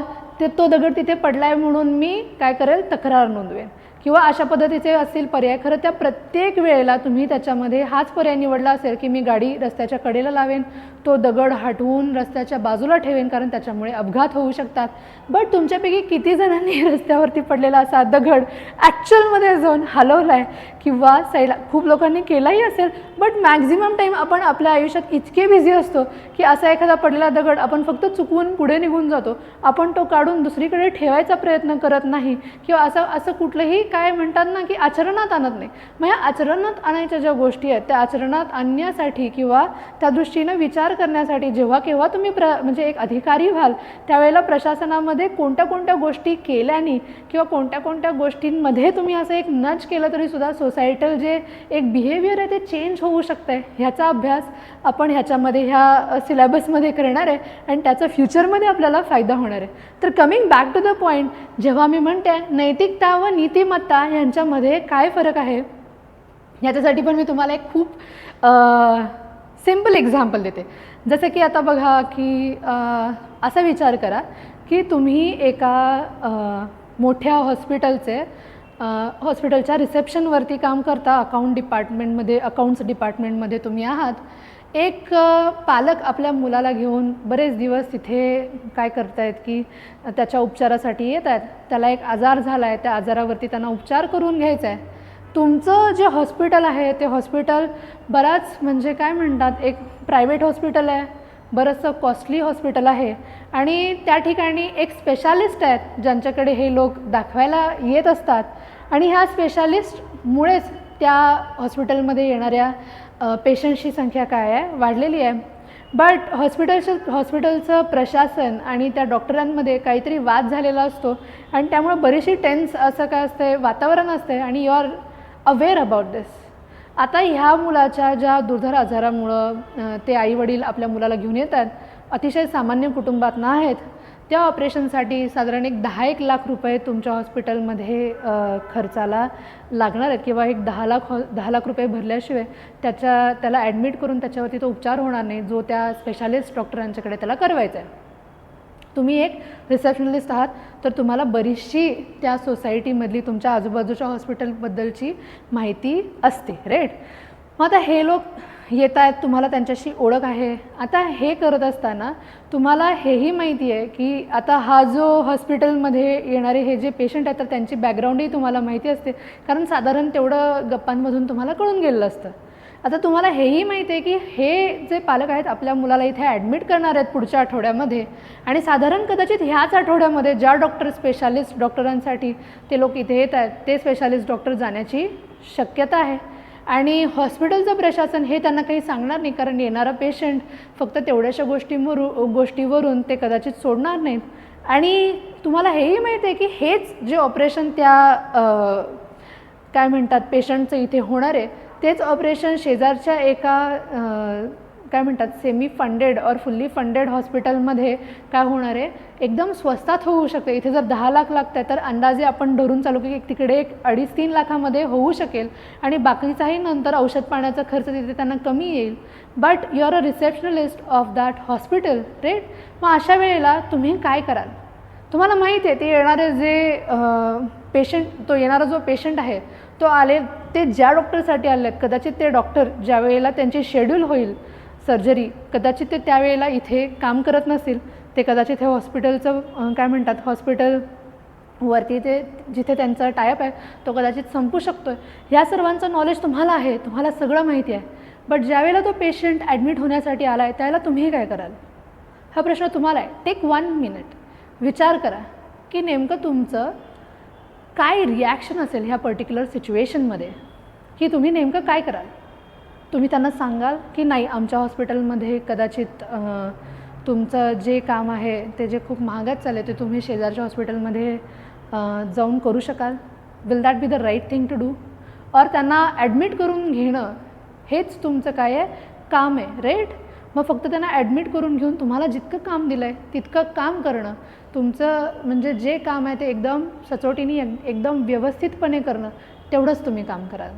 Speaker 1: तो दगड तिथे पडला आहे म्हणून मी काय करेल तक्रार नोंदवेन. किंवा अशा पद्धतीचे असतील पर्याय. खरं त्या प्रत्येक वेळेला तुम्ही त्याच्यामध्ये हाच पर्याय निवडला असेल की मी गाडी रस्त्याच्या कडेला लावेन, तो दगड हटवून रस्त्याच्या बाजूला ठेवेन कारण त्याच्यामुळे अपघात होऊ शकतात. बट तुमच्यापैकी किती जणांनी रस्त्यावरती पडलेला असा दगड ॲक्च्युअलमध्ये जाऊन हलवला आहे किंवा साईडला? खूप लोकांनी केलाही असेल, बट मॅक्झिमम टाईम आपण आपल्या आयुष्यात इतके बिझी असतो की असा एखादा पडलेला दगड आपण फक्त चुकवून पुढे निघून जातो. आपण तो काढून दुसरीकडे ठेवायचा प्रयत्न करत नाही किंवा असं कुठलंही काय म्हणतात ना की आचरणात आणत नाही. मग ह्या आचरणात आणायच्या ज्या गोष्टी आहेत त्या आचरणात आणण्यासाठी किंवा त्या दृष्टीनं विचार करण्यासाठी जेव्हा केव्हा तुम्ही म्हणजे एक अधिकारी व्हाल त्यावेळेला प्रशासनामध्ये कोणत्या कोणत्या गोष्टी केल्याने किंवा कोणत्या कोणत्या गोष्टींमध्ये तुम्ही असं एक नज केलं तरी सुद्धा सोसायटल जे एक बिहेवियर आहे ते चेंज होऊ शकतं आहे, ह्याचा अभ्यास आपण ह्याच्यामध्ये ह्या सिलेबसमध्ये करणार आहे आणि त्याचा फ्युचरमध्ये आपल्याला फायदा होणार आहे. तर coming back to the point, जेव्हा मी म्हणते नैतिकता व नीतिमत्ता यांच्यामध्ये काय फरक आहे याच्यासाठी पण मी तुम्हाला एक खूप सिम्पल एक्झाम्पल देते. जसं की आता बघा की असा विचार करा की तुम्ही एका मोठ्या हॉस्पिटलच्या रिसेप्शनवरती काम करता, अकाउंट्स डिपार्टमेंटमध्ये तुम्ही आहात. एक पालक आपल्या मुलाला घेऊन बरेच दिवस तिथे काय करतायत की त्याच्या उपचारासाठी येत आहेत. त्याला एक आजार झाला आहे, त्या आजारावरती त्यांना उपचार करून घ्यायचा आहे. तुमचं जे हॉस्पिटल आहे ते हॉस्पिटल बराच म्हणजे काय म्हणतात एक प्रायव्हेट हॉस्पिटल आहे, बरंचसं कॉस्टली हॉस्पिटल आहे आणि त्या ठिकाणी एक स्पेशालिस्ट आहेत ज्यांच्याकडे हे लोक दाखवायला येत असतात आणि ह्या स्पेशालिस्टमुळेच त्या हॉस्पिटलमध्ये येणाऱ्या पेशंटची संख्या काय आहे वाढलेली आहे. बट हॉस्पिटलचं प्रशासन आणि त्या डॉक्टरांमध्ये काहीतरी वाद झालेला असतो आणि त्यामुळे बरीचशी टेन्स असं काय असते वातावरण असते आणि यू आर अवेअर अबाउट दिस. आता ह्या मुलाच्या ज्या दुर्धर आजारामुळं ते आईवडील आपल्या मुलाला घेऊन येतात, अतिशय सामान्य कुटुंबातनं आहेत, त्या ऑपरेशनसाठी साधारण एक 10-1 लाख रुपये तुमच्या हॉस्पिटलमध्ये खर्चाला लागणार आहेत किंवा एक 10 लाख रुपये भरल्याशिवाय त्याला ॲडमिट करून त्याच्यावरती तो उपचार होणार नाही जो त्या स्पेशालिस्ट डॉक्टरांच्याकडे त्याला करवायचा आहे. तुम्ही एक रिसेप्शनिस्ट आहात तर तुम्हाला बरीचशी त्या सोसायटीमधली तुमच्या आजूबाजूच्या हॉस्पिटलबद्दलची माहिती असते, राईट? मग आता हे लोक येत आहेत, तुम्हाला त्यांच्याशी ओळख आहे. आता हे करत असताना तुम्हाला हेही माहिती आहे की आता हा जो हॉस्पिटलमध्ये येणारे हे जे पेशंट आहेत तर त्यांची बॅकग्राऊंडही तुम्हाला माहिती असते कारण साधारण तेवढं गप्पांमधून तुम्हाला कळून गेलेलं असतं. आता तुम्हाला हेही माहिती आहे की हे जे पालक आहेत आपल्या मुलाला इथे ॲडमिट करणार आहेत पुढच्या आठवड्यामध्ये आणि साधारण कदाचित ह्याच आठवड्यामध्ये ज्या स्पेशालिस्ट डॉक्टरांसाठी ते लोक इथे येत आहेत ते स्पेशालिस्ट डॉक्टर जाण्याची शक्यता आहे आणि हॉस्पिटलचं प्रशासन हे त्यांना काही सांगणार नाही कारण येणारा पेशंट फक्त तेवढ्याशा गोष्टीवरून ते कदाचित सोडणार नाहीत. आणि तुम्हाला हेही माहिती आहे की हेच जे ऑपरेशन त्या काय म्हणतात पेशंटचं इथे होणार आहे तेच ऑपरेशन शेजारच्या एका काय म्हणतात सेमी फंडेड और फुल्ली फंडेड हॉस्पिटलमध्ये काय होणार आहे एकदम स्वस्तात होऊ शकते. इथे जर 10 लाख लागत आहे तर अंदाजे आपण धरून चालू की तिकडे एक 2.5-3 लाखामध्ये होऊ शकेल आणि बाकीचाही नंतर औषध पाण्याचा खर्च तिथे त्यांना कमी येईल. But you are a receptionist of that hospital, right? मग अशा वेळेला तुम्ही काय कराल? तुम्हाला माहिती आहे ते येणारे जे येणारा जो पेशंट आहे तो ते ज्या डॉक्टरसाठी आले आहेत कदाचित ते डॉक्टर ज्या वेळेला त्यांची शेड्यूल होईल सर्जरी कदाचित ते त्यावेळेला इथे काम करत नसतील, ते कदाचित हे हॉस्पिटलचं काय म्हणतात हॉस्पिटलवरती ते जिथे त्यांचा टायअप आहे तो कदाचित संपू शकतो आहे. ह्या सर्वांचं नॉलेज तुम्हाला आहे, तुम्हाला सगळं माहिती आहे. बट ज्यावेळेला तो पेशंट ॲडमिट होण्यासाठी आला आहे त्यावेळेला तुम्ही काय कराल? हा प्रश्न तुम्हाला आहे. टेक 1 मिनिट, विचार करा की नेमकं तुमचं काय रिॲक्शन असेल ह्या पर्टिक्युलर सिच्युएशनमध्ये की तुम्ही नेमकं काय कराल? तुम्ही त्यांना सांगाल की नाही आमच्या हॉस्पिटलमध्ये कदाचित तुमचं जे काम आहे ते जे खूप महागात चालले ते तुम्ही शेजारच्या हॉस्पिटलमध्ये जाऊन करू शकाल? Will that be the right thing to do? और त्यांना ॲडमिट करून घेणं हेच तुमचं काय आहे काम आहे, राईट? मग फक्त त्यांना ॲडमिट करून घेऊन तुम्हाला जितकं काम दिलं आहे तितकं काम करणं तुमचं म्हणजे जे काम आहे ते एकदम सचोटीने एकदम व्यवस्थितपणे करणं तेवढंच तुम्ही काम कराल,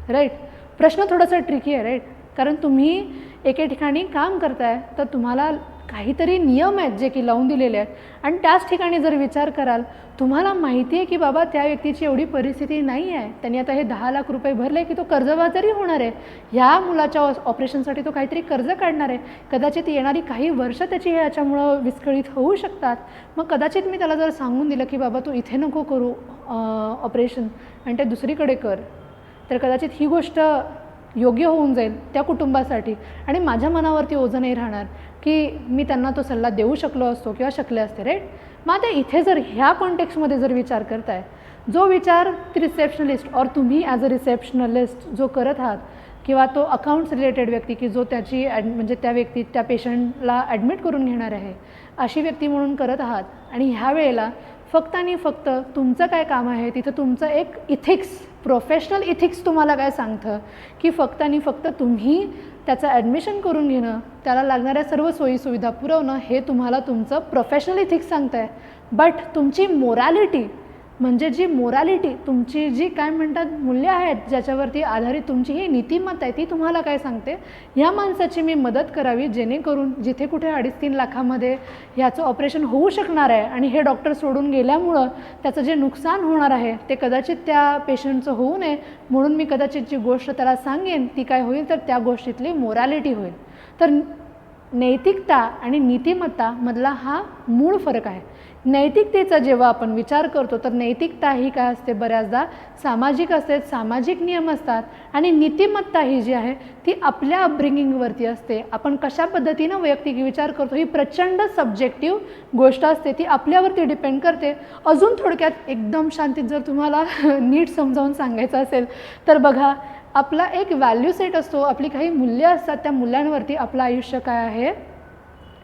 Speaker 1: राईट? प्रश्न थोडासा ट्रिकी आहे, राईट? कारण तुम्ही एके ठिकाणी काम करताय तर तुम्हाला काहीतरी नियम आहेत जे की लावून दिलेले आहेत. आणि त्याच ठिकाणी जर विचार कराल, तुम्हाला माहिती आहे की बाबा त्या व्यक्तीची एवढी परिस्थिती नाही आहे, त्यांनी आता हे 10 लाख रुपये भरले की तो कर्जबाजारी होणार आहे, ह्या मुलाच्या ऑपरेशनसाठी तो काहीतरी कर्ज काढणार आहे, कदाचित येणारी काही वर्ष त्याची ह्याच्यामुळं विस्कळीत होऊ शकतात. मग कदाचित मी त्याला जर सांगून दिलं की बाबा तू इथे नको करू ऑपरेशन आणि ते दुसरीकडे कर, तर कदाचित ही गोष्ट योग्य होऊन जाईल त्या कुटुंबासाठी आणि माझ्या मनावरती ओझं नाही राहणार की मी त्यांना तो सल्ला देऊ शकलो असतो किंवा शकले असते, राईट. मग आता इथे जर ह्या कॉन्टेक्स्टमध्ये जर विचार करताय, जो विचार ती रिसेप्शनलिस्ट और तुम्ही ॲज अ रिसेप्शनलिस्ट जो करत आहात किंवा तो अकाउंट्स रिलेटेड व्यक्ती की जो त्याची म्हणजे त्या व्यक्ती त्या पेशंटला ॲडमिट करून घेणार आहे अशी व्यक्ती म्हणून करत आहात आणि ह्या वेळेला फक्त आणि फक्त तुमचं काय काम आहे, तिथं तुमचं एक इथिक्स, प्रोफेशनल इथिक्स तुम्हाला काय सांगतं की फक्त आणि फक्त तुम्ही त्याचं ॲडमिशन करून घेणं, त्याला लागणाऱ्या सर्व सोयीसुविधा पुरवणं हे तुम्हाला तुमचं प्रोफेशनल इथिक्स सांगतं आहे. बट तुमची मोरॅलिटी म्हणजे जी मोरॅलिटी तुमची जी काय म्हणतात मूल्य आहेत ज्याच्यावरती आधारित तुमची ही नीतिमत्ता आहे ती तुम्हाला काय सांगते, ह्या माणसाची मी मदत करावी जेणेकरून जिथे कुठे 2.5-3 लाखामध्ये ह्याचं ऑपरेशन होऊ शकणार आहे आणि हे डॉक्टर सोडून गेल्यामुळं त्याचं जे नुकसान होणार आहे ते कदाचित त्या पेशंटचं होऊ नये म्हणून मी कदाचित जी गोष्ट त्याला सांगेन ती काय होईल तर त्या गोष्टीतली मोरॅलिटी होईल. तर नैतिकता आणि नीतिमत्ता मधला हा मूळ फरक आहे. नैतिकतेचा जेव्हा आपण विचार करतो तर नैतिकता ही काय असते, बऱ्याचदा सामाजिक असते, सामाजिक नियम असतात आणि नीतिमत्ता ही जी आहे ती आपल्या अपब्रिंगिंगवरती असते. आपण कशा पद्धतीनं वैयक्तिक विचार करतो ही प्रचंड सब्जेक्टिव्ह गोष्ट असते, ती आपल्यावरती डिपेंड करते. अजून थोडक्यात एकदम शांतीत जर तुम्हाला नीट समजावून सांगायचं असेल तर बघा, आपला एक व्हॅल्यू सेट असतो, आपली काही मूल्य असतात, त्या मूल्यांवरती आपलं आयुष्य काय आहे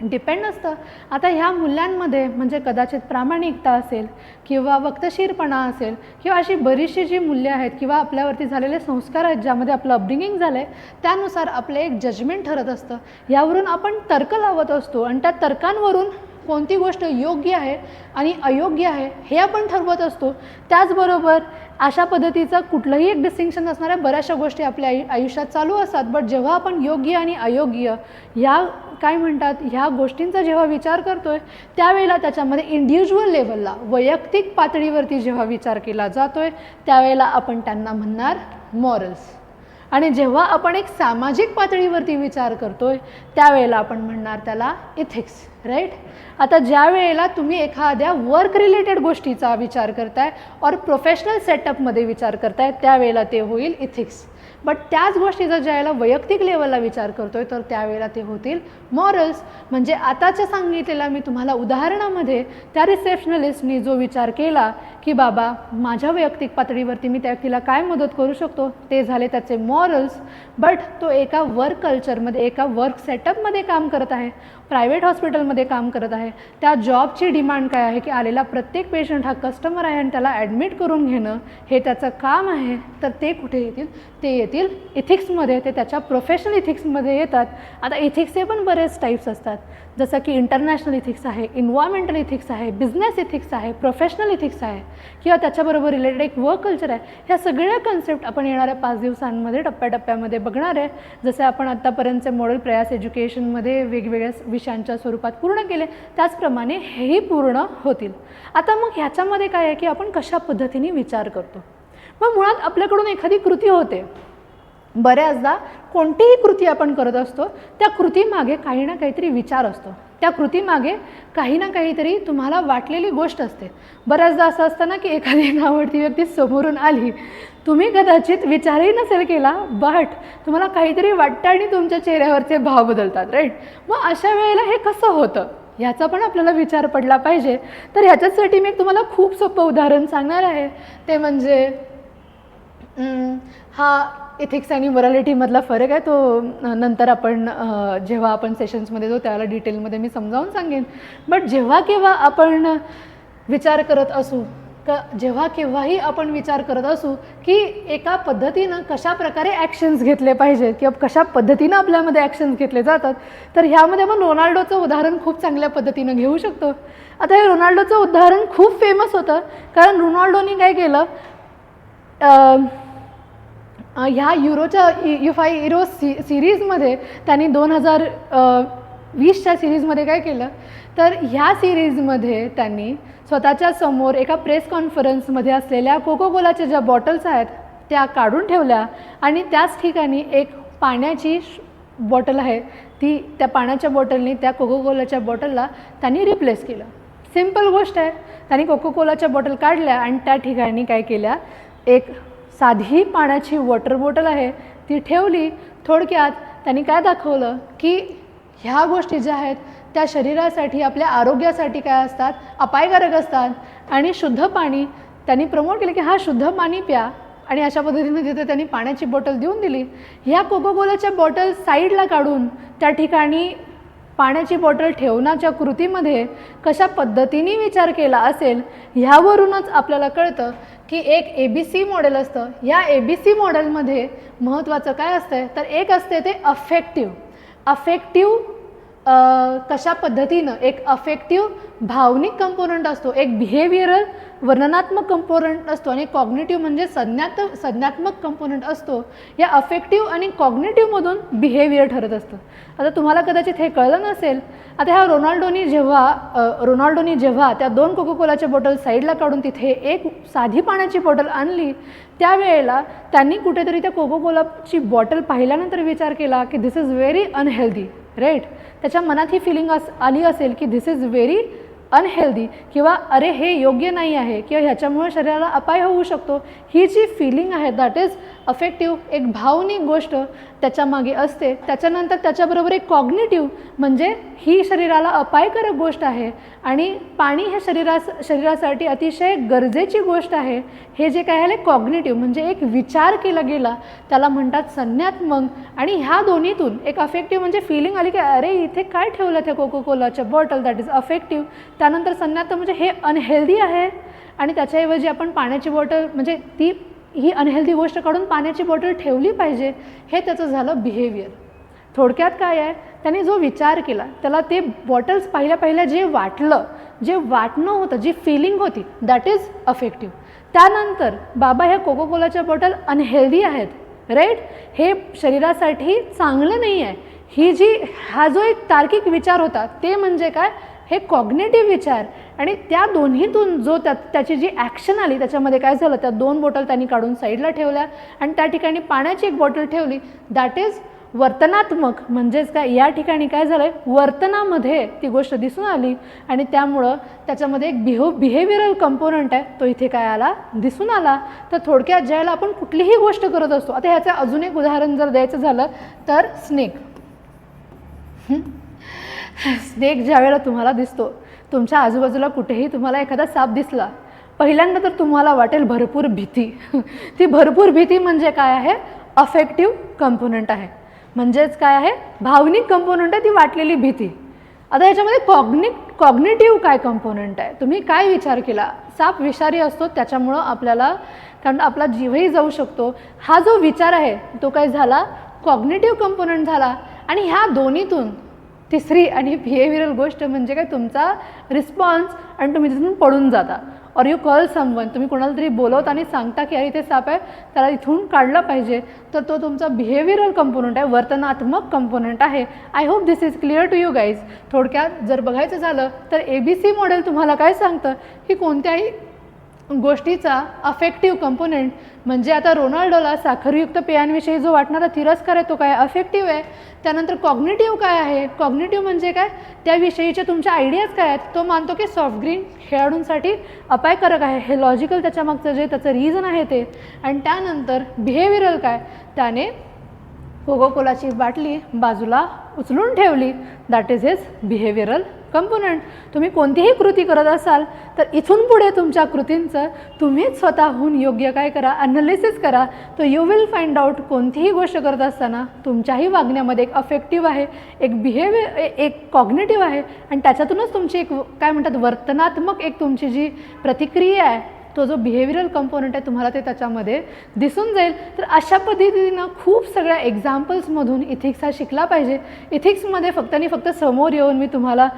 Speaker 1: डिपेंड असतं. आता ह्या मूल्यांमध्ये म्हणजे कदाचित प्रामाणिकता असेल किंवा वक्तशीरपणा असेल किंवा अशी बरीचशी जी मूल्य आहेत किंवा आपल्यावरती झालेले संस्कार आहेत ज्यामध्ये आपलं अपब्रिंगिंग झालं आहे त्यानुसार आपलं एक जजमेंट ठरत असतं. यावरून आपण तर्क लावत असतो आणि त्या तर्कांवरून कोणती गोष्ट योग्य आहे आणि अयोग्य आहे हे आपण ठरवत असतो. त्याचबरोबर अशा पद्धतीचं कुठलंही एक डिस्टिंक्शन नसणाऱ्या बऱ्याचशा गोष्टी आपल्या आयुष्यात चालू असतात. बट जेव्हा आपण योग्य आणि अयोग्य ह्या काय म्हणतात ह्या गोष्टींचा जेव्हा विचार करतोय त्यावेळेला त्याच्यामध्ये इंडिव्हिज्युअल लेवलला वैयक्तिक पातळीवरती जेव्हा विचार केला जातोय त्यावेळेला आपण त्यांना म्हणणार मॉरल्स. आणि जेव्हा आपण एक सामाजिक पातळीवरती विचार करतोय त्यावेळेला आपण म्हणणार त्याला इथिक्स, राईट. आता ज्या वेळेला तुम्ही एखाद्या वर्क रिलेटेड गोष्टीचा विचार करताय और प्रोफेशनल सेटअपमध्ये विचार करताय त्यावेळेला ते होईल इथिक्स. बट त्याच गोष्टीचा ज्यावेळेला वैयक्तिक लेवलला विचार करतोय तर त्यावेळेला ते होतील मॉरल्स. म्हणजे आताच्या सांगितलेला मी तुम्हाला उदाहरणामध्ये त्या रिसेप्शनलिस्टनी जो विचार केला की बाबा माझ्या वैयक्तिक पातळीवरती मी त्या व्यक्तीला काय मदत करू शकतो ते झाले त्याचे मॉरल्स. बट तो एका वर्क कल्चरमध्ये एका वर्क सेटअपमध्ये काम करत आहे, प्रायव्हेट हॉस्पिटलमध्ये काम करत आहे. त्या जॉबची डिमांड काय आहे की आलेला प्रत्येक पेशंट हा कस्टमर आहे आणि त्याला ॲडमिट करून घेणं हे त्याचं काम आहे. तर ते कुठे येतील, ते येतील इथिक्समध्ये, ते त्याच्या प्रोफेशनल इथिक्समध्ये येतात. आता इथिक्सचे पण बरेच टाईप्स असतात जसं की इंटरनॅशनल इथिक्स आहे, इन्व्हायरमेंटल इथिक्स आहे, बिझनेस इथिक्स आहे, प्रोफेशनल इथिक्स आहे किंवा त्याच्याबरोबर रिलेटेड एक वर्क कल्चर आहे. ह्या सगळ्या कन्सेप्ट आपण येणाऱ्या 5 दिवसांमध्ये टप्प्याटप्प्यामध्ये बघणार आहे. जसे आपण आत्तापर्यंतचे मॉडेल प्रयास एज्युकेशनमध्ये वेगवेगळ्या विषयांच्या स्वरूपात पूर्ण केले त्याचप्रमाणे हेही पूर्ण होतील. आता मग ह्याच्यामध्ये काय आहे की आपण कशा पद्धतीने विचार करतो. मग मुळात आपल्याकडून एखादी कृती होते, बऱ्याचदा कोणतीही कृती आपण करत असतो त्या कृतीमागे काही ना काहीतरी विचार असतो, त्या कृतीमागे काही ना काहीतरी तुम्हाला वाटलेली गोष्ट असते. बऱ्याचदा असं असतं ना की एखादी नावडती व्यक्ती समोरून आली, तुम्ही कदाचित विचारही नसेल केला बट तुम्हाला काहीतरी वाटतं आणि तुमच्या चेहऱ्यावरचे भाव बदलतात, राईट. मग अशा वेळेला हे कसं होतं ह्याचा पण आपल्याला विचार पडला पाहिजे. तर ह्याच्यासाठी मी तुम्हाला खूप सोपं उदाहरण सांगणार आहे. ते म्हणजे हा इथिक्स आणि मोरॅलिटीमधला फरक आहे तो नंतर आपण जेव्हा आपण सेशन्समध्ये जाऊ त्याला डिटेलमध्ये मी समजावून सांगेन. बट जेव्हा केव्हा आपण विचार करत असू जेव्हा केव्हाही आपण विचार करत असू की एका पद्धतीनं कशा प्रकारे ॲक्शन्स घेतले पाहिजेत किंवा कशा पद्धतीनं आपल्यामध्ये ॲक्शन्स घेतले जातात तर ह्यामध्ये आपण रोनाल्डोचं उदाहरण खूप चांगल्या पद्धतीनं घेऊ शकतो. आता हे रोनाल्डोचं उदाहरण खूप फेमस होतं कारण रोनाल्डोनी काय केलं, ह्या युरोच्या युफा युरो सिरीजमध्ये त्यांनी 20च्या सिरीजमध्ये काय केलं तर ह्या सिरीजमध्ये त्यांनी स्वतःच्या समोर एका प्रेस कॉन्फरन्समध्ये असलेल्या कोको कोलाच्या ज्या बॉटल्स आहेत त्या काढून ठेवल्या आणि त्याच ठिकाणी एक पाण्याची बॉटल आहे ती त्या पाण्याच्या बॉटलने त्या कोको कोलाच्या बॉटलला त्यांनी रिप्लेस केलं. सिम्पल गोष्ट आहे. त्यांनी कोको कोलाच्या बॉटल काढल्या आणि त्या ठिकाणी काय केल्या एक साधी पाण्याची वॉटर बॉटल आहे ती ठेवली. थोडक्यात त्यांनी काय दाखवलं की ह्या गोष्टी ज्या आहेत त्या शरीरासाठी आपल्या आरोग्यासाठी काय असतात अपायकारक असतात आणि शुद्ध पाणी त्यांनी प्रमोट केलं की हा शुद्ध पाणी प्या आणि अशा पद्धतीने तिथे त्यांनी पाण्याची बॉटल देऊन दिली. ह्या कोको कोलाच्या बॉटल साईडला काढून त्या ठिकाणी पाण्याची बॉटल ठेवण्याच्या कृतीमध्ये कशा पद्धतीने विचार केला असेल ह्यावरूनच आपल्याला कळतं की एक ABC मॉडेल असतं. या ABC मॉडेलमध्ये महत्त्वाचं काय असतं तर एक असते ते अफेक्टिव्ह कशा पद्धतीनं एक अफेक्टिव्ह भावनिक कंपोनंट असतो, एक बिहेवियरल वर्णनात्मक कंपोनंट असतो आणि कॉग्निटिव्ह म्हणजे संज्ञात्मक कंपोनंट असतो. या अफेक्टिव्ह आणि कॉग्निटिव्हमधून बिहेवियर ठरत असतं. आता तुम्हाला कदाचित हे कळलं नसेल. आता ह्या रोनाल्डोनी जेव्हा त्या 2 कोको कोलाच्या बॉटल साईडला काढून तिथे एक साधी पाण्याची बॉटल आणली त्यावेळेला त्यांनी कुठेतरी त्या कोको कोलाची बॉटल पाहिल्यानंतर विचार केला की दिस इज व्हेरी अनहेल्दी, राईट. त्याच्या मनात ही फिलिंग आली असेल की दिस इज व्हेरी अनहेल्दी किंवा अरे हे योग्य नाही आहे किंवा ह्याच्यामुळे शरीराला अपाय होऊ शकतो. ही जी फिलिंग आहे दॅट इज अफेक्टिव्ह, एक भावनिक गोष्ट त्याच्यामागे असते. त्याच्यानंतर त्याच्याबरोबर एक कॉग्निटिव्ह म्हणजे ही शरीराला अपायकारक गोष्ट आहे आणि पाणी हे शरीरासाठी अतिशय गरजेची गोष्ट आहे. हे जे काय आहे कॉग्निटिव्ह म्हणजे एक विचार केला गेला त्याला म्हणतात संज्ञात्मक. आणि ह्या दोन्हीतून एक अफेक्टिव्ह म्हणजे फिलिंग आली की अरे इथे काय ठेवलं त्या कोको कोलाच्या बॉटल, दॅट इज अफेक्टिव्ह. त्यानंतर संज्ञात्मक म्हणजे हे अनहेल्दी आहे आणि त्याच्याऐवजी आपण पाण्याची बॉटल म्हणजे ही अनहेल्दी गोष्ट काढून पाण्याची बॉटल ठेवली पाहिजे. हे त्याचं झालं बिहेवियर. थोडक्यात काय आहे त्याने जो विचार केला त्याला ते बॉटल्स पहिल्या जे वाटणं होतं, जी फिलिंग होती दॅट इज अफेक्टिव्ह. त्यानंतर बाबा ह्या कोको कोलाच्या बॉटल अनहेल्दी आहेत, राईट, हे शरीरासाठी चांगलं नाही आहे. हा जो एक तार्किक विचार होता ते म्हणजे काय हे कॉग्नेटिव्ह विचार. आणि त्या दोन्हीतून जो त्याची जी ॲक्शन आली त्याच्यामध्ये काय झालं त्या 2 बॉटल त्यांनी काढून साईडला ठेवल्या आणि त्या ठिकाणी पाण्याची एक बॉटल ठेवली. दॅट इज वर्तनात्मक म्हणजेच काय या ठिकाणी काय झालं वर्तनामध्ये ती गोष्ट दिसून आली आणि त्यामुळं त्याच्यामध्ये एक बिहेवियरल कंपोनंट आहे तो इथे काय आला दिसून आला. तर थोडक्यात ज्यावेळेला आपण कुठलीही गोष्ट करत असतो. आता ह्याचं अजून एक उदाहरण जर द्यायचं झालं तर स्नेक ज्यावेळेला तुम्हाला दिसतो तुमच्या आजूबाजूला कुठेही तुम्हाला एखादा साप दिसला पहिल्यांदा तर तुम्हाला वाटेल भरपूर भीती. ती भरपूर भीती म्हणजे काय आहे अफेक्टिव्ह कंपोनंट आहे, म्हणजेच काय आहे भावनिक कंपोनंट आहे ती वाटलेली भीती. आता ह्याच्यामध्ये कॉग्निटिव्ह काय कंपोनंट आहे, तुम्ही काय विचार केला. साप विषारी असतो त्याच्यामुळं आपल्याला कारण आपला जीवही जाऊ शकतो. हा जो विचार आहे तो काय झाला कॉग्निटिव्ह कंपोनंट झाला. आणि ह्या दोन्हीतून तिसरी आणि बिहेवियरल गोष्ट म्हणजे काय तुमचा रिस्पॉन्स आणि तुम्ही तिथून पडून जाता. ऑर यू कॉल समवन, तुम्ही कोणाला तरी बोलवता आणि सांगता की अरे इथे साप आहे त्याला इथून काढलं पाहिजे. तर तो तुमचा बिहेवियरल कंपोनंट आहे, वर्तनात्मक कंपोनंट आहे. I hope this is clear to you guys. थोडक्यात जर बघायचं झालं तर ABC मॉडेल तुम्हाला काय सांगतं की कोणत्याही गोष्टीचा अफेक्टिव्ह कंपोनेंट म्हणजे आता रोनाल्डोला साखरयुक्त पेयांविषयी जो वाटणारा तिरस्कार आहे तो काय अफेक्टिव्ह आहे. त्यानंतर कॉग्निटिव्ह काय आहे, कॉग्निटिव्ह म्हणजे काय त्याविषयीच्या तुमच्या आयडियाज काय आहेत. तो मानतो की सॉफ्ट ड्रिंक खेळाडूंसाठी अपायकारक आहे, हे लॉजिकल त्याच्यामागचं जे त्याचं रिझन आहे ते. आणि त्यानंतर बिहेवियरल काय त्याने कोको कोलाची बाटली बाजूला उचलून ठेवली, that is his behavioural component. तुम्ही कोणतीही कृती करत असाल तर इथून पुढे तुमच्या कृतींचं तुम्हीच स्वतःहून योग्य काय करा ॲनालिसिस करा. तर यू विल फाइंड आउट कोणतीही गोष्ट करत असताना तुमच्याही वागण्यामध्ये एक अफेक्टिव्ह आहे, एक कॉग्निटिव्ह आहे आणि त्याच्यातूनच तुमची एक काय म्हणतात वर्तनात्मक एक तुमची जी प्रतिक्रिया आहे तो जो बिहेवियरल कंपोनंट आहे तुम्हाला ते त्याच्यामध्ये दिसून जाईल. तर अशा पद्धतीनं खूप सगळ्या एक्झाम्पल्समधून इथिक्स हा शिकला पाहिजे. इथिक्समध्ये फक्त आणि फक्त समोर येऊन मी तुम्हाला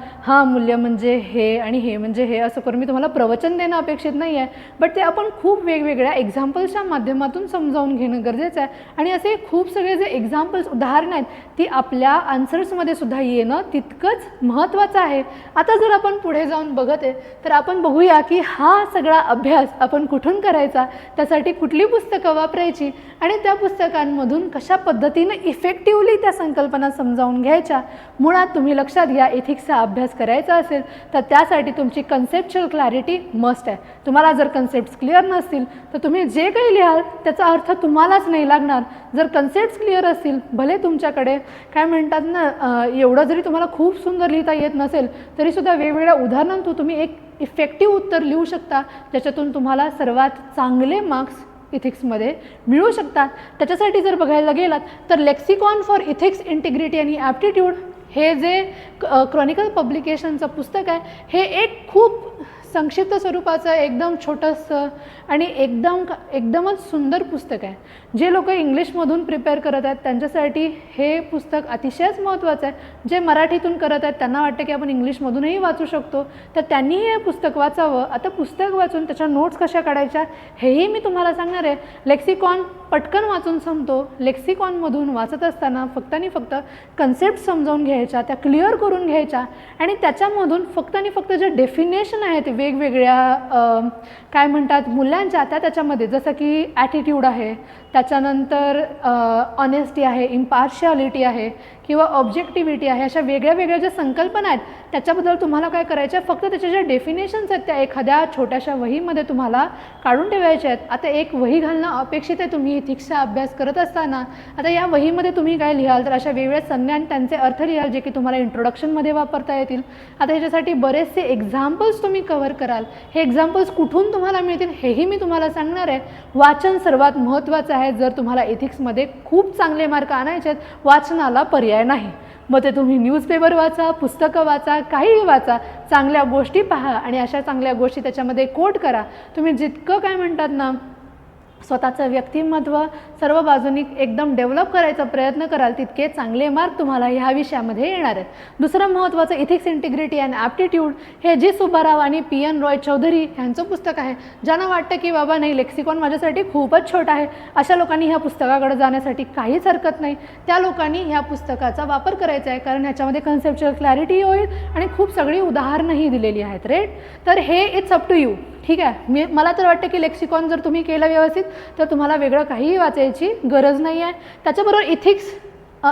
Speaker 1: मूल्य म्हणजे हे आणि हे म्हणजे हे असं करून मी तुम्हाला प्रवचन देणं अपेक्षित नाही आहे, बट ते आपण खूप वेगवेगळ्या एक्झाम्पल्सच्या माध्यमातून समजावून घेणं गरजेचं आहे. आणि असे खूप सगळे जे एक्झाम्पल्स उदाहरणं आहेत ती आपल्या आन्सर्समध्ये सुद्धा येणं तितकंच महत्त्वाचं आहे. आता जर आपण पुढे जाऊन बघत आहे तर आपण बघूया की हा सगळा अभ्यास आपण कुठून करायचा, त्यासाठी कुठली पुस्तकं वापरायची आणि त्या पुस्तकांमधून कशा पद्धतीनं इफेक्टिव्हली त्या संकल्पना समजावून घ्यायच्या. मुळात तुम्ही लक्षात घ्या, एथिक्सचा अभ्यास करायचा असेल तर त्यासाठी तुमची कन्सेप्च्युअल क्लॅरिटी मस्ट आहे. तुम्हाला जर कन्सेप्ट्स क्लिअर नसतील तर तुम्ही जे काही लिहाल त्याचा अर्थ तुम्हालाच नाही लागणार. जर कन्सेप्ट्स क्लिअर असतील, भले तुमच्याकडे काय म्हणतात ना एवढं जरी तुम्हाला खूप सुंदर लिहिता येत नसेल तरीसुद्धा वेगवेगळ्या उदाहरणांतून तुम्ही एक इफेक्टिव्ह उत्तर लिहू शकता, ज्याच्यातून तुम्हाला सर्वात चांगले मार्क्स इथिक्समध्ये मिळू शकतात. त्याच्यासाठी जर बघायला गेलात तर लेक्सिकॉन फॉर इथिक्स, इंटिग्रिटी आणि ॲप्टिट्यूड हे जे क्रॉनिकल पब्लिकेशनचं पुस्तक आहे, हे एक खूप संक्षिप्त स्वरूपाचं एकदम छोटंसं आणि एकदमच सुंदर पुस्तक आहे. जे लोक इंग्लिशमधून प्रिपेअर करत आहेत त्यांच्यासाठी हे पुस्तक अतिशयच महत्त्वाचं आहे. जे मराठीतून करत आहेत त्यांना वाटतं की आपण इंग्लिशमधूनही वाचू शकतो, तर त्यांनीही हे पुस्तक वाचावं. आता पुस्तक वाचून त्याच्या नोट्स कशा काढायच्या हेही मी तुम्हाला सांगणार आहे. लेक्सिकॉन पटकन वाचून संपतो. लेक्सिकॉनमधून वाचत असताना फक्त आणि फक्त कन्सेप्ट समजावून घ्यायच्या, त्या क्लिअर करून घ्यायच्या आणि त्याच्यामधून फक्त आणि फक्त जे डेफिनेशन आहेत वेगवेगळ्या काय म्हणतात मूल्यांच्या, त्याच्यामध्ये जसं की ॲटिट्यूड आहे, त्याच्यानंतर ऑनेस्टी आहे, इम्पार्शियालिटी आहे किंवा ऑब्जेक्टिव्हिटी आहे, अशा वेगळ्या वेगळ्या ज्या संकल्पना आहेत त्याच्याबद्दल तुम्हाला काय करायचं आहे, फक्त त्याच्या ज्या डेफिनेशन्स आहेत त्या एखाद्या छोट्याशा वहीमध्ये तुम्हाला काढून ठेवायच्या आहेत. आता एक वही घालणं अपेक्षित आहे तुम्ही इथिक्सचा अभ्यास करत असताना. आता या वहीमध्ये तुम्ही काय लिहाल तर अशा वेगवेगळ्या संज्ञा आणि त्यांचे अर्थ लिहाल जे की तुम्हाला इंट्रोडक्शनमध्ये वापरता येतील. आता ह्याच्यासाठी बरेचसे एक्झाम्पल्स तुम्ही कव्हर कराल. हे एक्झाम्पल्स कुठून तुम्हाला मिळतील हेही मी तुम्हाला सांगणार आहे. वाचन सर्वात महत्त्वाचं आहे. जर तुम्हाला एथिक्समध्ये खूप चांगले मार्क आणायचे आहेत, वाचनाला पर्याय नाही. मग ते तुम्ही न्यूजपेपर वाचा, पुस्तकं वाचा, काहीही वाचा, चांगल्या गोष्टी पहा आणि अशा चांगल्या गोष्टी त्याच्यामध्ये कोट करा. तुम्ही जितकं काय म्हणतात ना स्वतःचं व्यक्तिमत्व सर्व बाजूनी एकदम डेव्हलप करायचा प्रयत्न कराल तितके चांगले मार्क तुम्हाला ह्या विषयामध्ये येणार आहेत. दुसरं महत्त्वाचं इथिक्स, इंटिग्रिटी अँड ॲप्टिट्यूड हे जी सुब्बाराव आणि PN रॉय चौधरी यांचं पुस्तक आहे. ज्यांना वाटतं की बाबा नाही लेक्सिकॉन माझ्यासाठी खूपच छोटा आहे, अशा लोकांनी ह्या पुस्तकाकडे जाण्यासाठी काहीच हरकत नाही. त्या लोकांनी ह्या पुस्तकाचा वापर करायचा आहे, कारण ह्याच्यामध्ये कन्सेप्च्युअल क्लॅरिटी होईल आणि खूप सगळी उदाहरणंही दिलेली आहेत. राईट, तर हे इट्स अप टू यू. ठीक आहे, मला तर वाटतं की लेक्सिकॉन जर तुम्ही केलं व्यवस्थित तर तुम्हाला वेगळं काहीही वाचायची गरज नाही आहे. त्याच्याबरोबर इथिक्स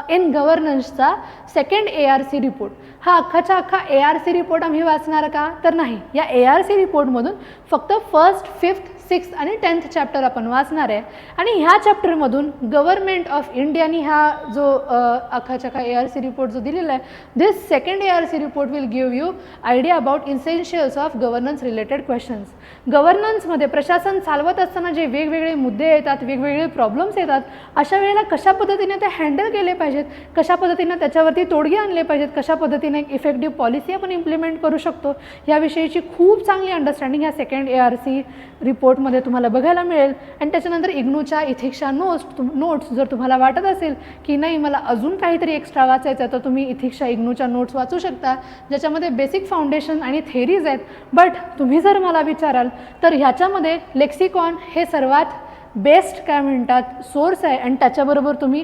Speaker 1: इन गव्हर्नन्सचा सेकंड ARC रिपोर्ट, हा अख्खाच्या अख्खा ARC रिपोर्ट आम्ही वाचणार का तर नाही. या ARC रिपोर्टमधून फक्त 1st, 5th, 6th आणि 10th चॅप्टर आपण वाचणार आहे आणि ह्या चॅप्टरमधून गव्हर्नमेंट ऑफ इंडियानी हा जो अख्खाच्या अख्खा ARC रिपोर्ट जो दिलेला आहे, this second ARC report will give you idea about essentials of governance related questions. गव्हर्नन्समध्ये प्रशासन चालवत असताना जे वेगवेगळे मुद्दे येतात, वेगवेगळे प्रॉब्लेम्स येतात, अशा वेळेला कशा पद्धतीने ते हँडल केले पाहिजेत, कशा पद्धतीने त्याच्यावरती तोडगे आणले पाहिजेत, कशा पद्धतीने एक इफेक्टिव्ह पॉलिसी आपण इम्प्लिमेंट करू शकतो, याविषयीची खूप चांगली अंडरस्टँडिंग ह्या सेकंड ARC रिपोर्टमध्ये तुम्हाला बघायला मिळेल. आणि त्याच्यानंतर इग्नूच्या इथिक्सच्या नोट्स जर तुम्हाला वाटत असेल की नाही मला अजून काहीतरी एक्स्ट्रा वाचायचं तर तुम्ही इथिक्सच्या इग्नूच्या नोट्स वाचू शकता, ज्याच्यामध्ये बेसिक फाउंडेशन आणि थेरीज आहेत. बट तुम्ही जर मला विचाराल तर ह्याच्यामध्ये लेक्सिकॉन हे सर्वात बेस्ट काय म्हणतात सोर्स आहे आणि त्याच्याबरोबर तुम्ही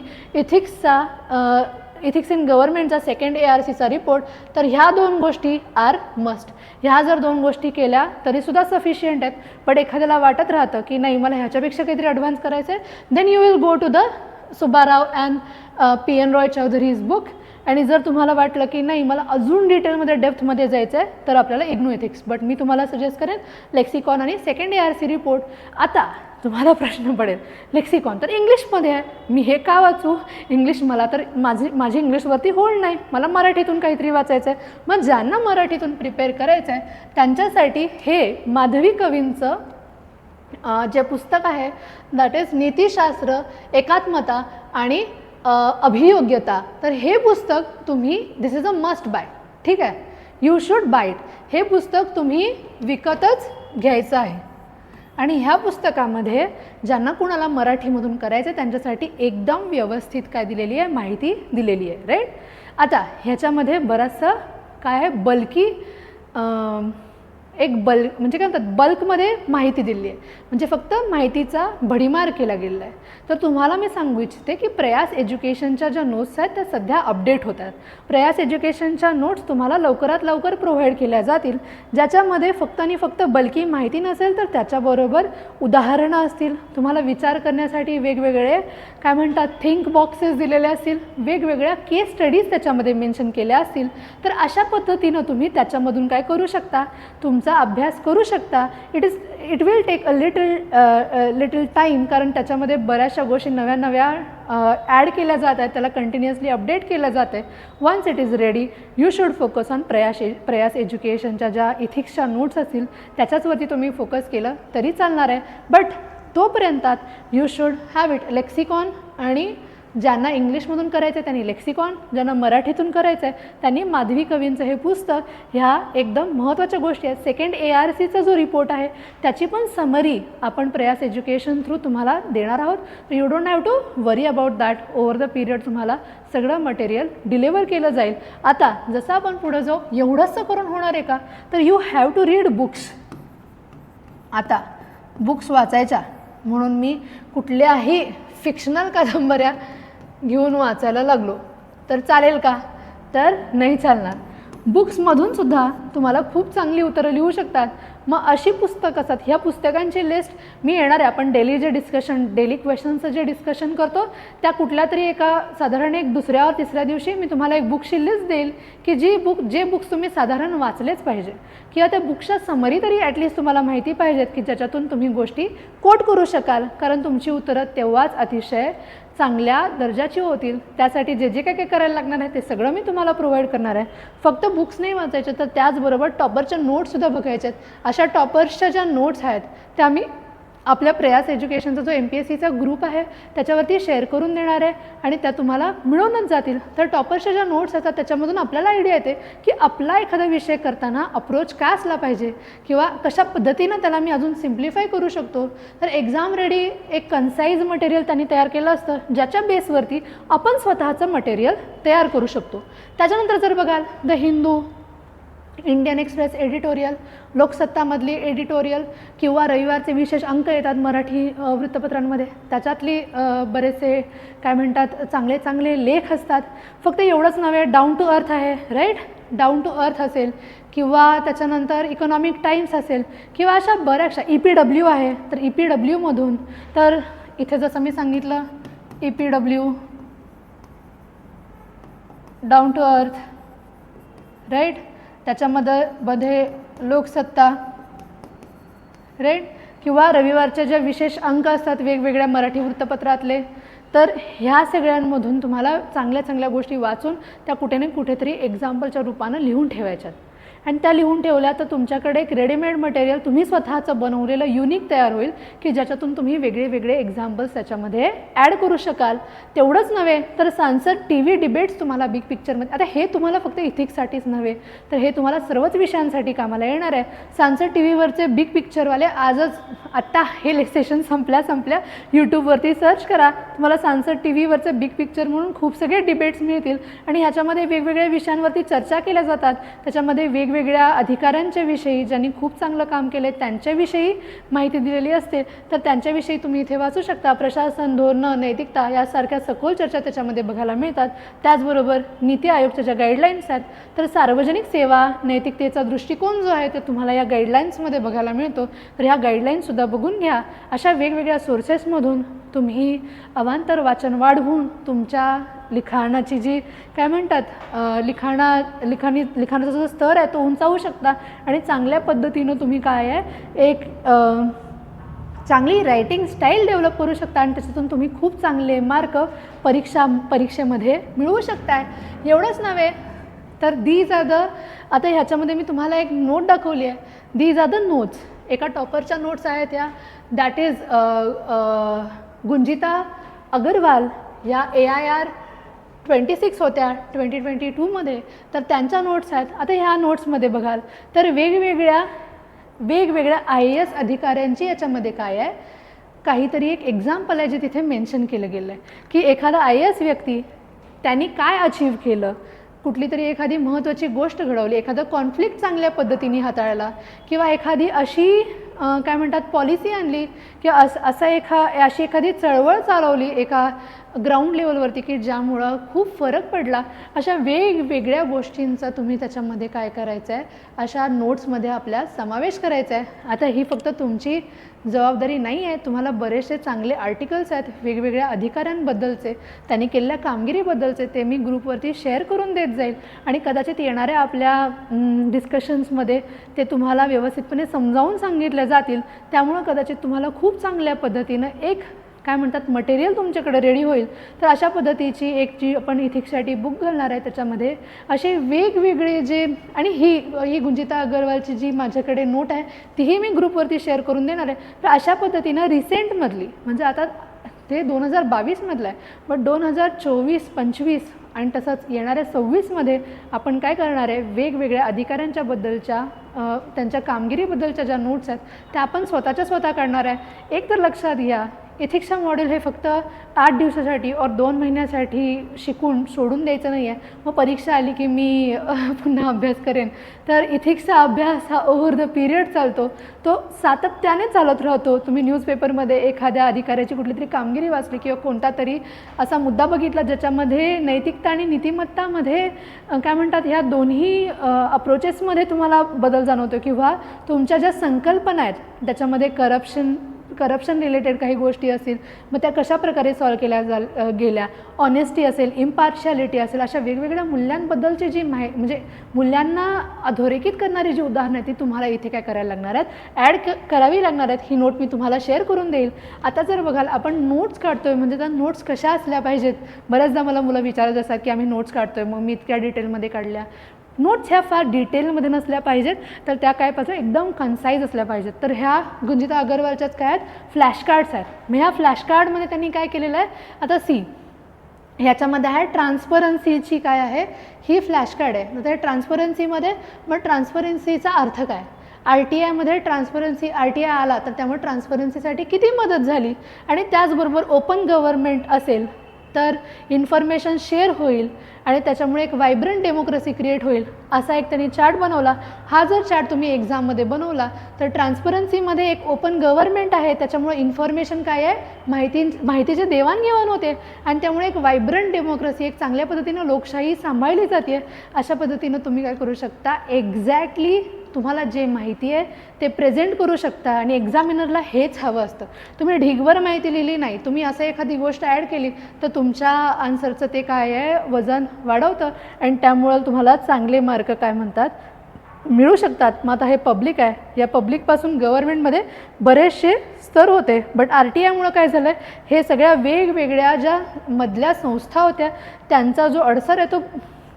Speaker 1: इथिक्स इन गव्हर्नमेंटचा सेकंड ARCचा रिपोर्ट, तर ह्या 2 गोष्टी आर मस्ट. ह्या जर 2 गोष्टी केल्या तरीसुद्धा सफिशियंट आहेत. पण एखाद्याला वाटत राहतं की नाही मला ह्याच्यापेक्षा काहीतरी ॲडव्हान्स करायचं आहे, then you will go to the Subbarao and PN Roy Chaudhary's book. आणि जर तुम्हाला वाटलं की नाही मला अजून डिटेलमध्ये डेप्थमध्ये जायचं आहे तर आपल्याला इग्नू एथिक्स. बट मी तुम्हाला सजेस्ट करेन लेक्सिकॉन आणि सेकंड ARC रिपोर्ट. आता तुम्हाला प्रश्न पडेल लेक्सिकॉन तर इंग्लिशमध्ये आहे, मी हे का वाचू? इंग्लिश मला तर माझी इंग्लिशवरती होल्ड नाही, मला मराठीतून काहीतरी वाचायचं आहे. मग ज्यांना मराठीतून प्रिपेअर करायचं आहे त्यांच्यासाठी हे माधवी कवींचं जे पुस्तक आहे दॅट इज नीतिशास्त्र, एकात्मता आणि अभियोग्यता. तर हे पुस्तक तुम्ही दिस इज अ मस्ट बाय. ठीक आहे, यू शुड बाय इट. हे पुस्तक तुम्ही विकतच घ्यायचं आहे. आणि ह्या पुस्तकामध्ये ज्यांना कुणाला मराठीमधून करायचं त्यांच्यासाठी एकदम व्यवस्थित काय दिलेली आहे, माहिती दिलेली आहे, राईट. आता ह्याच्यामध्ये बराचसा काय आहे, बल्की एक म्हणजे काय म्हणतात, बल्कमध्ये माहिती दिली आहे, म्हणजे फक्त माहितीचा भडीमार केला गेलेला आहे. तर तुम्हाला मी सांगू इच्छिते की प्रयास एज्युकेशनच्या ज्या नोट्स आहेत त्या सध्या अपडेट होतात. प्रयास एज्युकेशनच्या नोट्स तुम्हाला लवकरात लवकर प्रोव्हाइड केल्या जातील, ज्याच्यामध्ये फक्त आणि फक्त बल्की माहिती नसेल तर त्याच्याबरोबर उदाहरणं असतील, तुम्हाला विचार करण्यासाठी वेगवेगळे काय म्हणतात थिंक बॉक्सेस दिलेले असतील, वेगवेगळ्या केस स्टडीज त्याच्यामध्ये मेन्शन केल्या असतील. तर अशा पद्धतीनं तुम्ही त्याच्यामधून काय करू शकता, तुमचा अभ्यास करू शकता. It will take a little time, कारण त्याच्यामध्ये बऱ्याचशा गोष्टी नव्या नव्या ॲड केल्या जात आहेत, त्याला कंटिन्युअसली अपडेट केलं जातं आहे. Once it is ready you should focus on Prayas एज्युकेशनच्या ज्या इथिक्सच्या नोट्स असतील त्याच्याचवरती तुम्ही फोकस केलं तरी चालणार आहे. बट तोपर्यंतात you should have it lexicon, आणि ज्यांना इंग्लिशमधून करायचं आहे त्यांनी लेक्सिकॉन, ज्यांना मराठीतून करायचं आहे त्यांनी माधवी कवींचं हे पुस्तक. ह्या एकदम महत्त्वाच्या गोष्टी आहेत. सेकंड ARCचा जो रिपोर्ट आहे त्याची पण समरी आपण प्रयास एज्युकेशन थ्रू तुम्हाला देणार आहोत. You don't have to worry about that. Over the period तुम्हाला सगळं मटेरियल डिलिव्हर केलं जाईल. आता जसं आपण पुढं जाऊ, एवढंच करून होणार आहे का, तर you have to read books. आता बुक्स वाचायच्या म्हणून मी कुठल्याही फिक्शनल कादंबऱ्या घेऊन वाचायला लागलो तर चालेल का, तर नाही चालणार. बुक्समधून सुद्धा तुम्हाला खूप चांगली उत्तरं लिहू शकतात. मग अशी पुस्तकं असतात, ह्या पुस्तकांची लिस्ट मी येणार आहे. आपण डेली जे डिस्कशन, डेली क्वेश्चनचं जे डिस्कशन करतो त्या कुठल्या तरी एका साधारण एक दुसऱ्या तिसऱ्या दिवशी मी तुम्हाला एक बुकची लिस्ट देईल की जे बुक्स तुम्ही साधारण वाचलेच पाहिजे, किंवा त्या बुकच्या समरी तरी ॲटलिस्ट तुम्हाला माहिती पाहिजेत की ज्याच्यातून तुम्ही गोष्टी कोट करू शकाल, कारण तुमची उत्तरं तेव्हाच अतिशय चांगल्या दर्जाची होतील. त्यासाठी जे जे काय करायला लागणार आहे ते सगळं मी तुम्हाला प्रोव्हाइड करणार आहे. फक्त बुक्स नाही वाचायचे, तर त्याचबरोबर टॉपरच्या नोट्ससुद्धा बघायचे आहेत. अशा टॉपर्सच्या ज्या नोट्स आहेत त्या मी आपल्या प्रयास एज्युकेशनचा जो MPSCचा ग्रुप आहे त्याच्यावरती शेअर करून देणार आहे, आणि त्या तुम्हाला मिळूनच जातील. तर टॉपरच्या ज्या नोट्स असतात त्याच्यामधून आपल्याला आयडिया येते की आपला एखादा विषय करताना अप्रोच काय असला पाहिजे, किंवा कशा पद्धतीनं त्याला मी अजून सिम्प्लिफाय करू शकतो. तर एक्झाम रेडी एक कन्साईज मटेरियल त्यांनी तयार केलं असतं, ज्याच्या बेसवरती आपण स्वतःचं मटेरियल तयार करू शकतो. त्याच्यानंतर जर बघाल the Hindu, Indian express editorial, लोकसत्तामधली एडिटोरियल, किंवा रविवारचे विशेष अंक येतात मराठी वृत्तपत्रांमध्ये, त्याच्यातली बरेचसे काय म्हणतात चांगले चांगले लेख असतात. फक्त एवढंच नव्हे, डाऊन टू अर्थ आहे, राईट. डाऊन टू अर्थ असेल, किंवा त्याच्यानंतर इकॉनॉमिक टाइम्स असेल, किंवा अशा बऱ्याचशा EPW आहे. तर EPWमधून तर इथे जसं मी सांगितलं EPW, down to earth, right. त्याच्यामध्ये लोकसत्ता, राईट, किंवा रविवारचे जे विशेष अंक असतात वेगवेगळ्या मराठी वृत्तपत्रातले. तर ह्या सगळ्यांमधून तुम्हाला चांगल्या चांगल्या गोष्टी वाचून त्या कुठे ना कुठेतरी एक्झाम्पलच्या रूपानं लिहून ठेवायच्यात. आणि त्या लिहून ठेवल्या तर तुमच्याकडे एक रेडीमेड मटेरियल तुम्ही स्वतःचं बनवलेलं युनिक तयार होईल की ज्याच्यातून तुम्ही वेगळे वेगळे एक्झाम्पल्स त्याच्यामध्ये ॲड करू शकाल. तेवढंच नव्हे तर सांसद TV डिबेट्स तुम्हाला बिग पिक्चरमध्ये, आता हे तुम्हाला फक्त इथिक्ससाठीच नव्हे तर हे तुम्हाला सर्वच विषयांसाठी कामाला येणार आहे. सांसद TVवरचे बिग पिक्चरवाले आत्ता हे सेशन संपल्या यूट्यूबवरती सर्च करा, तुम्हाला सांसद TVवरचे बिग पिक्चर म्हणून खूप सगळे डिबेट्स मिळतील. आणि ह्याच्यामध्ये वेगवेगळ्या विषयांवरती चर्चा केल्या जातात. त्याच्यामध्ये वेगवेगळ्या अधिकाऱ्यांच्या विषयी, ज्यांनी खूप चांगलं काम केले त्यांच्याविषयी माहिती दिलेली असते. तर त्यांच्याविषयी तुम्ही इथे वाचू शकता. प्रशासन, धोरणं, नैतिकता यासारख्या सखोल चर्चा त्याच्यामध्ये बघायला मिळतात. त्याचबरोबर नीती आयोगच्या ज्या गाईडलाईन्स आहेत, तर सार्वजनिक सेवा नैतिकतेचा दृष्टिकोन जो आहे ते तुम्हाला या गाईडलाईन्समध्ये बघायला मिळतो. तर ह्या गाईडलाईन्ससुद्धा बघून घ्या. अशा वेगवेगळ्या सोर्सेसमधून तुम्ही अवांतर वाचन वाढवून तुमच्या लिखाणाची जी काय म्हणतात लिखाणाचा जो स्तर आहे तो उंचावू शकता. आणि चांगल्या पद्धतीनं तुम्ही काय आहे एक चांगली रायटिंग स्टाईल डेव्हलप करू शकता आणि त्याच्यातून तुम्ही खूप चांगले मार्क परीक्षेमध्ये मिळवू शकताय. एवढंच नव्हे तर दीज आर द, आता ह्याच्यामध्ये मी तुम्हाला एक नोट दाखवली आहे. दीज आर द नोट्स, एका टॉपरच्या नोट्स आहेत त्या, दॅट इज गुंजिता अगरवाल या AIR 26 होत्या 2022मध्ये. तर त्यांच्या नोट्स आहेत. आता ह्या नोट्समध्ये बघाल तर वेगवेगळ्या वेगवेगळ्या IAS अधिकाऱ्यांची याच्यामध्ये काय आहे, काहीतरी एक एक्झाम्पल आहे जे तिथे मेन्शन केलं गेलं आहे की एखादा IAS व्यक्ती त्यांनी काय अचीव केलं, कुठली तरी एखादी महत्त्वाची गोष्ट घडवली, एखादं कॉन्फ्लिक्ट चांगल्या पद्धतीने हाताळला, किंवा एखादी अशी काय म्हणतात पॉलिसी आणली, किंवा अशी एखादी चळवळ चालवली एका ग्राउंड लेवलवरती की ज्यामुळं खूप फरक पडला. अशा वेगवेगळ्या गोष्टींचा तुम्ही त्याच्यामध्ये काय करायचं आहे, अशा नोट्समध्ये आपल्या समावेश करायचा आहे. आता ही फक्त तुमची जबाबदारी नाही आहे, तुम्हाला बरेचसे चांगले आर्टिकल्स आहेत वेगवेगळ्या अधिकाऱ्यांबद्दलचे, त्यांनी केलेल्या कामगिरीबद्दलचे, ते मी ग्रुपवरती शेअर करून देत जाईल आणि कदाचित येणाऱ्या आपल्या डिस्कशन्समध्ये ते तुम्हाला व्यवस्थितपणे समजावून सांगितले जातील. त्यामुळं कदाचित तुम्हाला खूप चांगल्या पद्धतीनं एक काय म्हणतात मटेरियल तुमच्याकडे रेडी होईल. तर अशा पद्धतीची एक जी आपण इथिक्ससाठी बुक घालणार आहे त्याच्यामध्ये असे वेगवेगळे जे, आणि ही गुंजिता अग्रवालची जी माझ्याकडे नोट आहे तीही मी ग्रुपवरती शेअर करून देणार आहे. तर अशा पद्धतीनं रिसेंटमधली, म्हणजे आता ते 2022मधलं आहे, बट 2024, 25 आणि तसंच येणाऱ्या 26मध्ये आपण काय करणार आहे, वेगवेगळ्या अधिकाऱ्यांच्या बद्दलच्या त्यांच्या कामगिरीबद्दलच्या ज्या नोट्स आहेत त्या आपण स्वतः काढणार आहे. एक तर लक्षात घ्या, इथिक्सचा मॉडेल हे फक्त 8 दिवसासाठी और 2 महिन्यासाठी शिकून सोडून द्यायचं नाही आहे, मग परीक्षा आली की मी पुन्हा अभ्यास करेन. तर इथिक्सचा अभ्यास हा ओव्हर द पिरियड चालतो, तो सातत्याने चालत राहतो. तुम्ही न्यूजपेपरमध्ये एखाद्या अधिकाऱ्याची कुठली तरी कामगिरी वाचली किंवा कोणता तरी असा मुद्दा बघितला ज्याच्यामध्ये नैतिकता आणि नीतिमत्तामध्ये काय म्हणतात ह्या दोन्ही अप्रोचेसमध्ये तुम्हाला बदल जाणवतो, किंवा तुमच्या ज्या संकल्पना आहेत त्याच्यामध्ये करप्शन रिलेटेड काही गोष्टी असतील, मग त्या कशा प्रकारे सॉल्व केल्या गेल्या, ऑनेस्टी असेल, इम्पार्शियालिटी असेल, अशा वेगवेगळ्या मूल्यांबद्दलची जी म्हणजे मूल्यांना अधोरेखित करणारी जी उदाहरणं आहेत ती तुम्हाला इथे काय करायला लागणार आहेत, ॲड करावी लागणार आहेत. ही नोट मी तुम्हाला शेअर करून देईल. आता जर बघाल आपण नोट्स काढतोय म्हणजे त्या नोट्स कशा असल्या पाहिजेत. बऱ्याचदा मला मुलं विचारत असतात की आम्ही नोट्स काढतोय, मग मी इतक्या डिटेलमध्ये काढल्या. नोट्स ह्या फार डिटेलमध्ये नसल्या पाहिजेत, तर त्या काय पाहिजे एकदम कन्साईज असल्या पाहिजेत. तर ह्या गुंजिता अग्रवालच्याच काय आहेत, फ्लॅश कार्ड्स आहेत. मग ह्या फ्लॅश कार्डमध्ये त्यांनी काय केलेलं आहे, आता ह्याच्यामध्ये आहे ट्रान्सपरन्सीची काय आहे, ही फ्लॅश कार्ड आहे. तर ट्रान्सपरन्सीमध्ये मग ट्रान्सपरन्सीचा अर्थ काय, RTIमध्ये ट्रान्सपरन्सी RTI आला तर त्यामुळे ट्रान्सपरन्सीसाठी किती मदत झाली, आणि त्याचबरोबर ओपन गव्हर्नमेंट असेल तर इन्फॉर्मेशन शेअर होईल आणि त्याच्यामुळे एक व्हायब्रंट डेमोक्रेसी क्रिएट होईल, असा एक त्यांनी चार्ट बनवला. हा जर चार्ट तुम्ही एक्झाममध्ये बनवला तर ट्रान्सपरन्सीमध्ये एक ओपन गव्हर्नमेंट आहे, त्याच्यामुळे इन्फॉर्मेशन काय आहे, माहितीचे देवाणघेवाण होते आणि त्यामुळे एक व्हायब्रंट डेमोक्रेसी, एक चांगल्या पद्धतीनं लोकशाही सांभाळली जाते. अशा पद्धतीनं तुम्ही काय करू शकता, एक्झॅक्टली तुम्हाला जे माहिती आहे ते प्रेझेंट करू शकता. आणि एक्झामिनरला हेच हवं असतं. तुम्ही ढिगभर माहिती लिहिली नाही, तुम्ही असं एखादी गोष्ट ॲड केली तर तुमच्या आन्सरचं ते काय आहे वजन वाढवतं आणि त्यामुळं तुम्हाला चांगले मार्क काय म्हणतात मिळू शकतात. मग आता हे पब्लिक आहे, या पब्लिकपासून गव्हर्नमेंटमध्ये बरेचसे स्तर होते, बट RTIमुळं काय झालं आहे, हे सगळ्या वेगवेगळ्या ज्या मधल्या संस्था होत्या त्यांचा जो अडसर आहे तो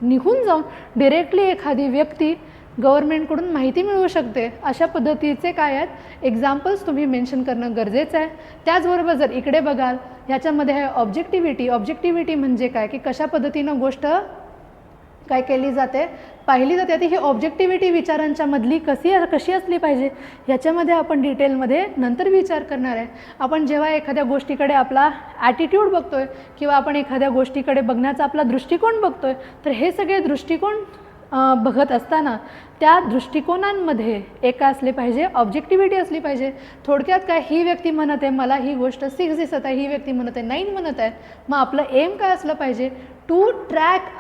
Speaker 1: निघून जाऊन डिरेक्टली एखादी व्यक्ती गव्हर्नमेंटकडून माहिती मिळवू शकते. अशा पद्धतीचे काय आहेत एक्झाम्पल्स तुम्ही मेन्शन करणं गरजेचं आहे. त्याचबरोबर जर इकडे बघाल ह्याच्यामध्ये आहे ऑब्जेक्टिव्हिटी म्हणजे काय की कशा पद्धतीनं गोष्ट काय केली जाते, पाहिली जाते. ती ही ऑब्जेक्टिव्हिटी विचारांच्या मधली कशी असली पाहिजे ह्याच्यामध्ये आपण डिटेलमध्ये नंतर विचार करणार आहे. आपण जेव्हा एखाद्या गोष्टीकडे आपला ॲटिट्यूड बघतोय किंवा आपण एखाद्या गोष्टीकडे बघण्याचा आपला दृष्टिकोन बघतोय, तर हे सगळे दृष्टिकोन बघत असताना त्या दृष्टिकोनांमध्ये एक असले पाहिजे, ऑब्जेक्टिव्हिटी असली पाहिजे. थोडक्यात काय, ही व्यक्ती म्हणत आहे मला ही गोष्ट 6 दिसत आहे, ही व्यक्ती म्हणत आहे 9 म्हणत आहे, मग आपलं एम काय असलं पाहिजे, to track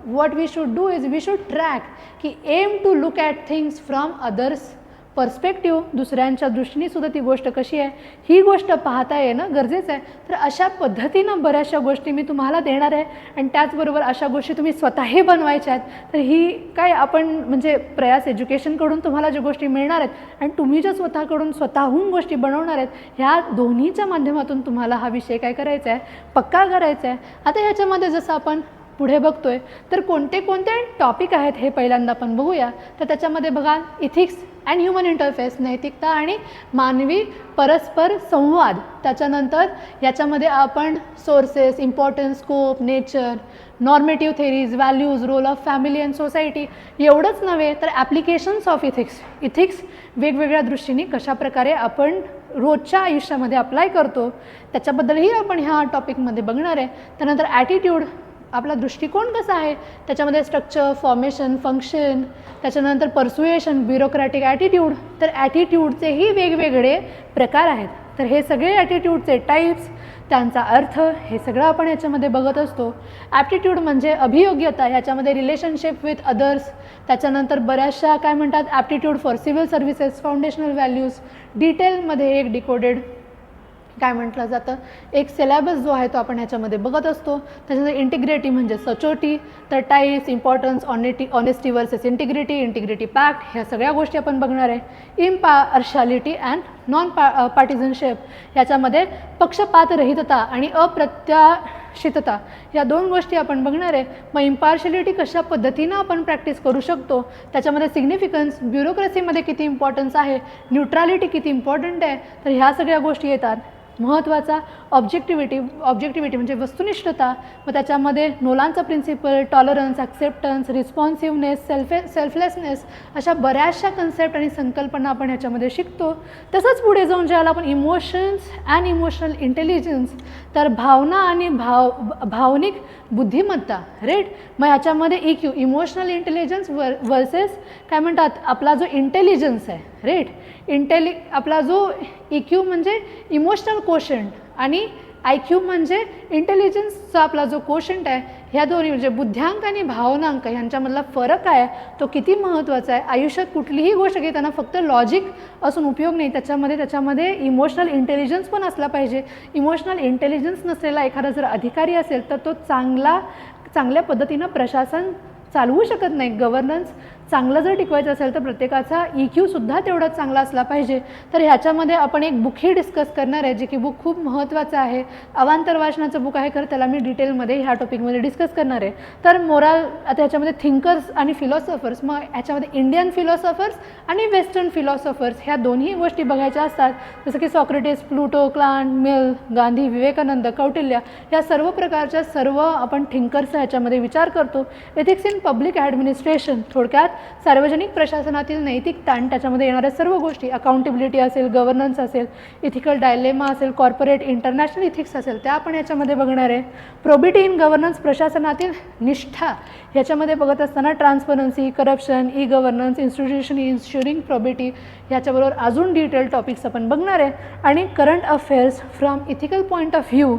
Speaker 1: what we should do is we should track की aim to look at things from others perspective, दुसऱ्यांच्या दृष्टीने सुद्धा ती गोष्ट कशी आहे ही गोष्ट पाहता येणं गरजेचं आहे. तर अशा पद्धतीनं बऱ्याचशा गोष्टी मी तुम्हाला देणार आहे आणि त्याचबरोबर अशा गोष्टी तुम्ही स्वतःही बनवायच्या आहेत. तर ही काय आपण म्हणजे प्रयास एज्युकेशनकडून तुम्हाला ज्या गोष्टी मिळणार आहेत आणि तुम्ही ज्या स्वतःहून गोष्टी बनवणार आहेत, ह्या दोन्हीच्या माध्यमातून तुम्हाला हा विषय काय करायचा आहे, पक्का करायचा आहे. आता ह्याच्यामध्ये जसं आपण पुढे बघतोय तर कोणते कोणते टॉपिक आहेत हे पहिल्यांदा आपण बघूया. तर त्याच्यामध्ये बघा इथिक्स अँड ह्युमन इंटरफेस, नैतिकता आणि मानवी परस्पर संवाद. त्याच्यानंतर याच्यामध्ये आपण sources, importance, scope, nature, normative theories, values, role of family and society, एवढंच नव्हे तर ॲप्लिकेशन्स ऑफ इथिक्स, इथिक्स वेगवेगळ्या दृष्टीने कशाप्रकारे आपण रोजच्या आयुष्यामध्ये अप्लाय करतो त्याच्याबद्दलही आपण ह्या टॉपिकमध्ये बघणार आहे. त्यानंतर ॲटिट्यूड, आपला दृष्टिकोन कसा आहे, त्याच्यामध्ये स्ट्रक्चर, फॉर्मेशन, फंक्शन, त्याच्यानंतर पर्सुएशन, ब्युरोक्रॅटिक ॲटिट्यूड. तर ॲटिट्यूडचेही वेगवेगळे प्रकार आहेत. तर हे सगळे ॲटिट्यूडचे टाईप्स, त्यांचा अर्थ, हे सगळं आपण याच्यामध्ये बघत असतो. ॲप्टिट्यूड म्हणजे अभियोग्यता, याच्यामध्ये रिलेशनशिप विथ अदर्स, त्याच्यानंतर बऱ्याचशा काय म्हणतात aptitude for civil services, foundational values, डिटेलमध्ये एक डिकोडेड काय म्हटलं जातं एक सिलेबस जो आहे तो आपण ह्याच्यामध्ये बघत असतो. त्याच्यानंतर इंटिग्रिटी म्हणजे सचोटी, तर types, importance, honesty versus integrity, integrity pact, ह्या सगळ्या गोष्टी आपण बघणार आहे. इम्पार्शालिटी अँड नॉन पार्टिझनशिप, याच्यामध्ये पक्षपातरहितता आणि अप्रत्याशितता, या दोन गोष्टी आपण बघणार आहे. मग इम्पार्शलिटी कशा पद्धतीनं आपण प्रॅक्टिस करू शकतो, त्याच्यामध्ये सिग्निफिकन्स, ब्युरोक्रेसीमध्ये किती इम्पॉर्टन्स आहे, न्यूट्रॅलिटी किती इम्पॉर्टंट आहे, तर ह्या सगळ्या गोष्टी येतात. महत्त्वाचा ऑब्जेक्टिव्हिटी म्हणजे वस्तुनिष्ठता, मग त्याच्यामध्ये नोलांचा प्रिन्सिपल, टॉलरन्स, ॲक्सेप्टन्स, रिस्पॉन्सिव्हनेस, सेल्फलेसनेस, अशा बऱ्याचशा कन्सेप्ट आणि संकल्पना आपण ह्याच्यामध्ये शिकतो. तसंच पुढे जाऊन ज्याला आपण इमोशन्स अँड इमोशनल इंटेलिजन्स, तर भावना आणि भावनिक बुद्धिमत्ता, राईट. मग ह्याच्यामध्ये EQ, इमोशनल इंटेलिजन्स वर्सेस काय म्हणतात आपला जो इंटेलिजन्स आहे, राईट. आपला जो EQ म्हणजे इमोशनल कोशंट आणि IQ म्हणजे इंटेलिजन्सचा आपला जो कोशंट आहे, ह्या दोन्ही म्हणजे बुद्ध्यांक आणि भावनांक ह्यांच्यामधला फरक आहे तो किती महत्त्वाचा आहे. आयुष्यात कुठलीही गोष्ट घेताना फक्त लॉजिक असून उपयोग नाही, त्याच्यामध्ये इमोशनल इंटेलिजन्स पण असला पाहिजे. इमोशनल इंटेलिजन्स नसलेला एखादा जर अधिकारी असेल तर तो चांगल्या पद्धतीनं प्रशासन चालवू शकत नाही. गव्हर्नन्स चांगलं जर टिकवायचं असेल तर प्रत्येकाचा EQ सुद्धा तेवढाच चांगला असला पाहिजे. तर ह्याच्यामध्ये आपण एक बुकही डिस्कस करणार आहे, जे की बुक खूप महत्त्वाचं आहे. अवांतर वाचनाचं बुक आहे, खरं त्याला मी डिटेलमध्ये ह्या टॉपिकमध्ये डिस्कस करणार आहे. तर आता ह्याच्यामध्ये थिंकर्स आणि फिलॉसॉफर्स, मग ह्याच्यामध्ये इंडियन फिलॉसॉफर्स आणि वेस्टर्न फिलॉसॉफर्स ह्या दोन्ही गोष्टी बघायच्या असतात. जसं की Socrates, Plato, Kant, Mill, Gandhi, Vivekananda, Kautilya, या सर्व प्रकारच्या आपण थिंकर्स ह्याच्यामध्ये विचार करतो. एथिक्स इन पब्लिक ॲडमिनिस्ट्रेशन, थोडक्यात सार्वजनिक प्रशासनातील नैतिकता आणि त्याच्यामध्ये येणाऱ्या सर्व गोष्टी, अकाउंटेबिलिटी असेल, गव्हर्नन्स असेल, इथिकल डायलेमा असेल, कॉर्पोरेट इंटरनॅशनल इथिक्स असेल, त्या आपण याच्यामध्ये बघणार आहे. प्रोबिटी इन गव्हर्नन्स, प्रशासनातील निष्ठा, ह्याच्यामध्ये बघत असताना transparency, corruption, e governance, institution ensuring probity, ह्याच्याबरोबर अजून डिटेल टॉपिक्स आपण बघणार आहे. आणि current affairs from ethical point of view,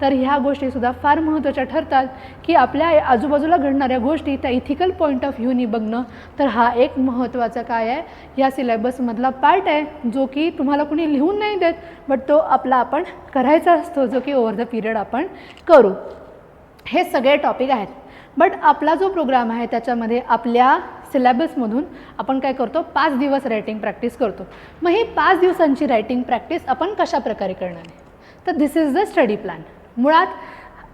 Speaker 1: तर ह्या गोष्टीसुद्धा फार महत्त्वाच्या ठरतात की आपल्या आजूबाजूला घडणाऱ्या गोष्टी त्या इथिकल पॉईंट ऑफ व्ह्यूनी बघणं. तर हा एक महत्त्वाचा काय आहे या सिलेबसमधला पार्ट आहे, जो की तुम्हाला कुणी लिहून नाही देत, बट तो आपण करायचा असतो, जो की ओव्हर द पिरियड आपण करू. हे सगळे टॉपिक आहेत. बट आपला जो प्रोग्राम आहे त्याच्यामध्ये आपल्या सिलेबसमधून आपण काय करतो, 5 दिवस रायटिंग प्रॅक्टिस करतो. मग ही 5 दिवसांची रायटिंग प्रॅक्टिस आपण कशा प्रकारे करणार आहे, तर दिस इज द स्टडी प्लॅन. मुळात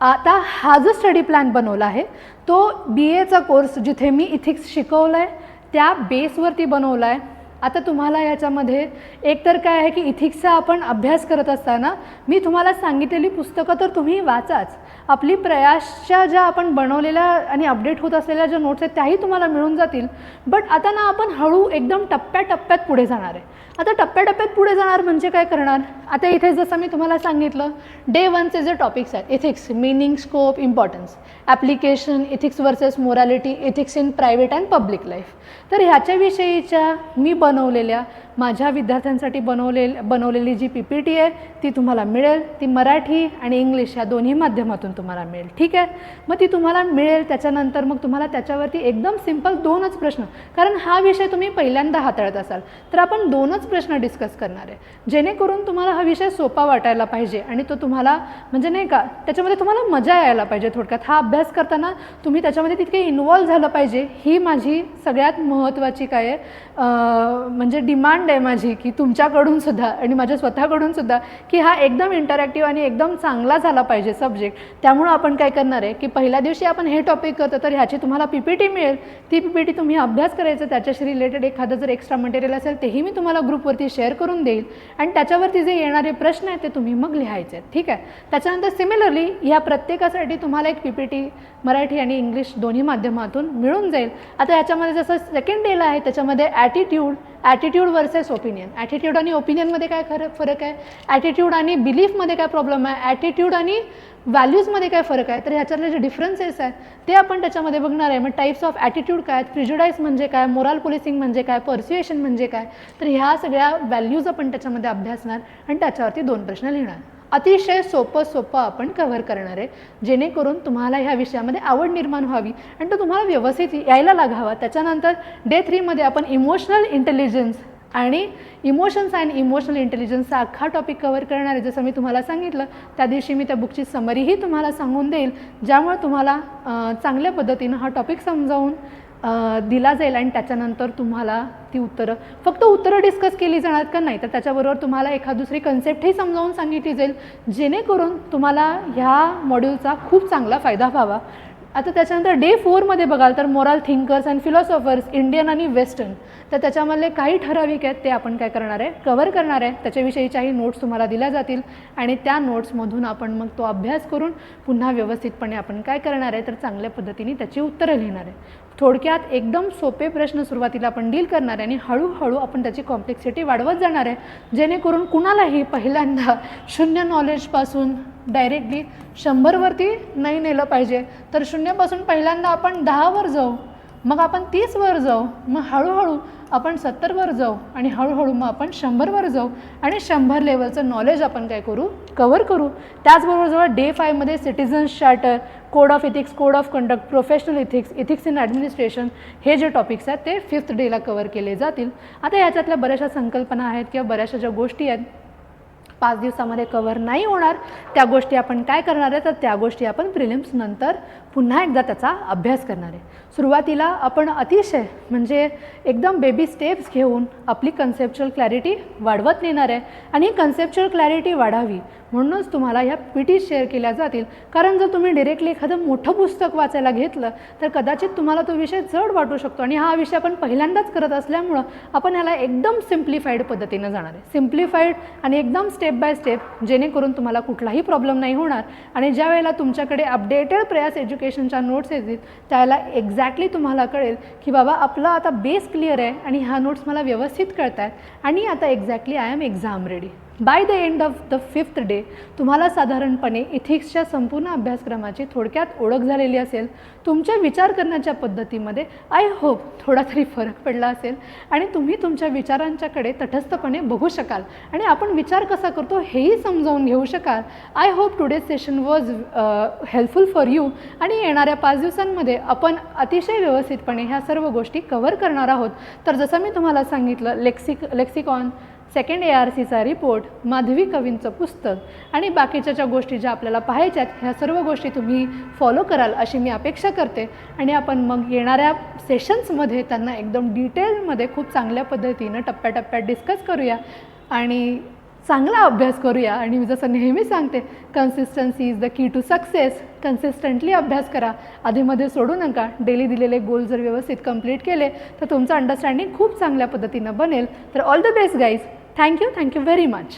Speaker 1: आता हा जो स्टडी प्लॅन बनवला आहे तो BAचा कोर्स जिथे मी इथिक्स शिकवलं आहे त्या बेसवरती बनवला आहे. आता तुम्हाला याच्यामध्ये एकतर काय आहे की इथिक्सचा आपण अभ्यास करत असताना मी तुम्हाला सांगितलेली पुस्तकं तर तुम्ही वाचाच, आपली प्रयासच्या ज्या आपण बनवलेल्या आणि अपडेट होत असलेल्या ज्या नोट्स आहेत त्याही तुम्हाला मिळून जातील. बट आता ना आपण हळू एकदम टप्प्याटप्प्यात पुढे जाणार आहे. आता टप्प्याटप्प्यात पुढे जाणार म्हणजे काय करणार, आता इथे जसं मी तुम्हाला सांगितलं डे 1चे जे टॉपिक्स आहेत, ethics, meaning, scope, importance, application, ethics versus morality, ethics in private and public life, तर ह्याच्याविषयीच्या मी बनवलेल्या माझ्या विद्यार्थ्यांसाठी बनवलेली जी PPT आहे ती तुम्हाला मिळेल. ती मराठी आणि इंग्लिश या दोन्ही माध्यमातून तुम्हाला मिळेल. ठीक आहे, मग ती तुम्हाला मिळेल. त्याच्यानंतर मग तुम्हाला त्याच्यावरती एकदम सिंपल 2च प्रश्न, कारण हा विषय तुम्ही पहिल्यांदा हाताळत असाल तर आपण 2च प्रश्न डिस्कस करणार आहे, जेणेकरून तुम्हाला हा विषय सोपा वाटायला पाहिजे आणि तो तुम्हाला म्हणजे नाही का त्याच्यामध्ये तुम्हाला मजा यायला पाहिजे. थोडक्यात हा अभ्यास करताना तुम्ही त्याच्यामध्ये तितके इन्वॉल्व झालं पाहिजे, ही माझी सगळ्यात महत्त्वाची काय आहे म्हणजे डिमांड आहे माझी की तुमच्याकडून सुद्धा आणि माझ्या स्वतःकडून सुद्धा की हा एकदम इंटरॅक्टिव्ह आणि एकदम चांगला झाला पाहिजे सब्जेक्ट. त्यामुळं आपण काय करणार आहे की पहिल्या दिवशी आपण हे टॉपिक करतो तर ह्याची तुम्हाला PPT मिळेल. ती PPT तुम्ही अभ्यास करायचं, त्याच्याशी रिलेटेड एखादं जर एक्स्ट्रा मटेरियल असेल तेही मी तुम्हाला ग्रुपवरती शेअर करून देईल आणि त्याच्यावरती जे येणारे प्रश्न आहेत ते तुम्ही मग लिहायचे आहेत. ठीक आहे. त्याच्यानंतर सिमिलरली ह्या प्रत्येकासाठी तुम्हाला एक PPT मराठी आणि इंग्लिश दोन्ही माध्यमातून मिळून जाईल. आता याच्यामध्ये जसं सेकंड डेला आहे त्याच्यामध्ये ॲटिट्यूड वर्सेस ओपिनियन. ॲटिट्यूड आणि ओपिनियनमध्ये काय फरक आहे, ॲटिट्यूड आणि बिलीफमध्ये काय प्रॉब्लेम आहे, ॲटिट्यूड आणि व्हॅल्यूजमध्ये काय फरक आहे, तर ह्याच्यातले जे डिफरन्सेस आहेत ते आपण त्याच्यामध्ये बघणार आहे. मग टाईप्स ऑफ ॲटिट्यूड काय, प्रिज्युडाईज म्हणजे काय, मोराल पोलिसिंग म्हणजे काय, पर्स्युएशन म्हणजे काय, तर ह्या सगळ्या व्हॅल्यूज आपण त्याच्यामध्ये अभ्यासणार आणि त्याच्यावरती 2 प्रश्न लिहिणार. अतिशय सोपं आपण कव्हर करणार आहे जेणेकरून तुम्हाला ह्या विषयामध्ये आवड निर्माण व्हावी आणि तो तुम्हाला व्यवस्थित यायला लागावा. त्याच्यानंतर डे 3मध्ये आपण इमोशनल इंटेलिजन्स आणि इमोशन्स अँड इमोशनल इंटेलिजन्सचा अख्खा टॉपिक कव्हर करणार आहे. जसं मी तुम्हाला सांगितलं त्या दिवशी मी त्या बुकची समरीही तुम्हाला सांगून देईल ज्यामुळे तुम्हाला चांगल्या पद्धतीनं हा टॉपिक समजावून दिला जाईल आणि त्याच्यानंतर तुम्हाला ती फक्त उत्तरं डिस्कस केली जाणार का नाही, तर त्याच्याबरोबर तुम्हाला एखाद दुसरी कन्सेप्टही समजावून सांगितली जाईल जेणेकरून तुम्हाला ह्या मॉड्यूलचा खूप चांगला फायदा व्हावा. आता त्याच्यानंतर डे 4मध्ये बघाल तर moral thinkers and philosophers Indian आणि वेस्टर्न, तर त्याच्यामधले काही ठराविक आहेत ते आपण काय करणार आहे, कव्हर करणार आहे. त्याच्याविषयीच्याही नोट्स तुम्हाला दिल्या जातील आणि त्या नोट्समधून आपण मग तो अभ्यास करून पुन्हा व्यवस्थितपणे आपण काय करणार आहे तर चांगल्या पद्धतीने त्याची उत्तरं लिहिणार आहे. थोडक्यात एकदम सोपे प्रश्न सुरुवातीला आपण डील करणार आहे आणि हळूहळू आपण त्याची कॉम्प्लेक्सिटी वाढवत जाणार आहे जेणेकरून कुणालाही पहिल्यांदा 0 नॉलेजपासून डायरेक्टली 100वरती नाही नेलं पाहिजे. तर 0पासून पहिल्यांदा आपण 10वर जाऊ, मग आपण 30वर जाऊ, मग हळूहळू आपण 70वर जाऊ आणि हळूहळू मग आपण 100वर जाऊ आणि 100 लेवलचं नॉलेज आपण काय करू, कव्हर करू. त्याचबरोबर जवळ डे 5मध्ये citizens charter, code of ethics, code of conduct, professional ethics, ethics in administration हे जे टॉपिक्स आहेत ते 5th डेला कव्हर केले जातील. आता ह्याच्यातल्या बऱ्याचशा संकल्पना आहेत किंवा बऱ्याचशा ज्या गोष्टी आहेत 5 दिवसामध्ये कव्हर नाही होणार, त्या गोष्टी आपण काय करणार आहे तर त्या गोष्टी आपण प्रिलिम्स नंतर पुन्हा एकदा त्याचा अभ्यास करणार आहे. सुरुवातीला आपण अतिशय म्हणजे एकदम बेबी स्टेप्स घेऊन आपली कन्सेप्च्युअल क्लॅरिटी वाढवत नेणार आहे आणि ही कन्सेप्च्युअल क्लॅरिटी वाढावी म्हणूनच तुम्हाला ह्या PPT शेअर केल्या जातील. कारण जर तुम्ही डिरेक्टली एखादं मोठं पुस्तक वाचायला घेतलं तर कदाचित तुम्हाला तो विषय जड वाटू शकतो आणि हा विषय आपण पहिल्यांदाच करत असल्यामुळं आपण ह्याला एकदम सिम्प्लिफाईड पद्धतीनं जाणार आहे. सिम्प्लिफाईड आणि एकदम स्टेप बाय स्टेप जेणेकरून तुम्हाला कुठलाही प्रॉब्लेम नाही होणार आणि ज्या वेळेला तुमच्याकडे अपडेटेड प्रयास एज्युकेशनच्या नोट्स येतील त्यावेळेला एक्झॅक्टली तुम्हाला कळेल की बाबा आपला आता बेस क्लिअर आहे आणि ह्या नोट्स मला व्यवस्थित कळत आहेत आणि आता exactly I am exam ready. By the end of the 5th day तुम्हाला साधारणपणे इथिक्सच्या संपूर्ण अभ्यासक्रमाची थोडक्यात ओळख झालेली असेल. तुमच्या विचार करण्याच्या पद्धतीमध्ये आय होप थोडा तरी फरक पडला असेल आणि तुम्ही तुमच्या विचारांच्याकडे तटस्थपणे बघू शकाल आणि आपण विचार कसा करतो हेही समजावून घेऊ शकाल. I hope today's session was helpful for you आणि येणाऱ्या 5 दिवसांमध्ये आपण अतिशय व्यवस्थितपणे ह्या सर्व गोष्टी कव्हर करणार आहोत. तर जसं मी तुम्हाला सांगितलं लेक्सिकॉन, सेकंड ARCचा रिपोर्ट, माधवी कवींचं पुस्तक आणि बाकीच्या ज्या गोष्टी ज्या आपल्याला पाहायच्यात ह्या सर्व गोष्टी तुम्ही फॉलो कराल अशी मी अपेक्षा करते आणि आपण मग येणाऱ्या सेशन्समध्ये त्यांना एकदम डिटेलमध्ये खूप चांगल्या पद्धतीनं टप्प्याटप्प्यात डिस्कस करूया आणि चांगला अभ्यास करूया. आणि मी जसं नेहमी सांगते consistency is the key to success. Consistently अभ्यास करा, आधीमध्ये सोडू नका. डेली दिलेले गोल जर व्यवस्थित कंप्लीट केले तर तुमचं अंडरस्टँडिंग खूप चांगल्या पद्धतीनं बनेल. तर all the best guys. Thank you very much.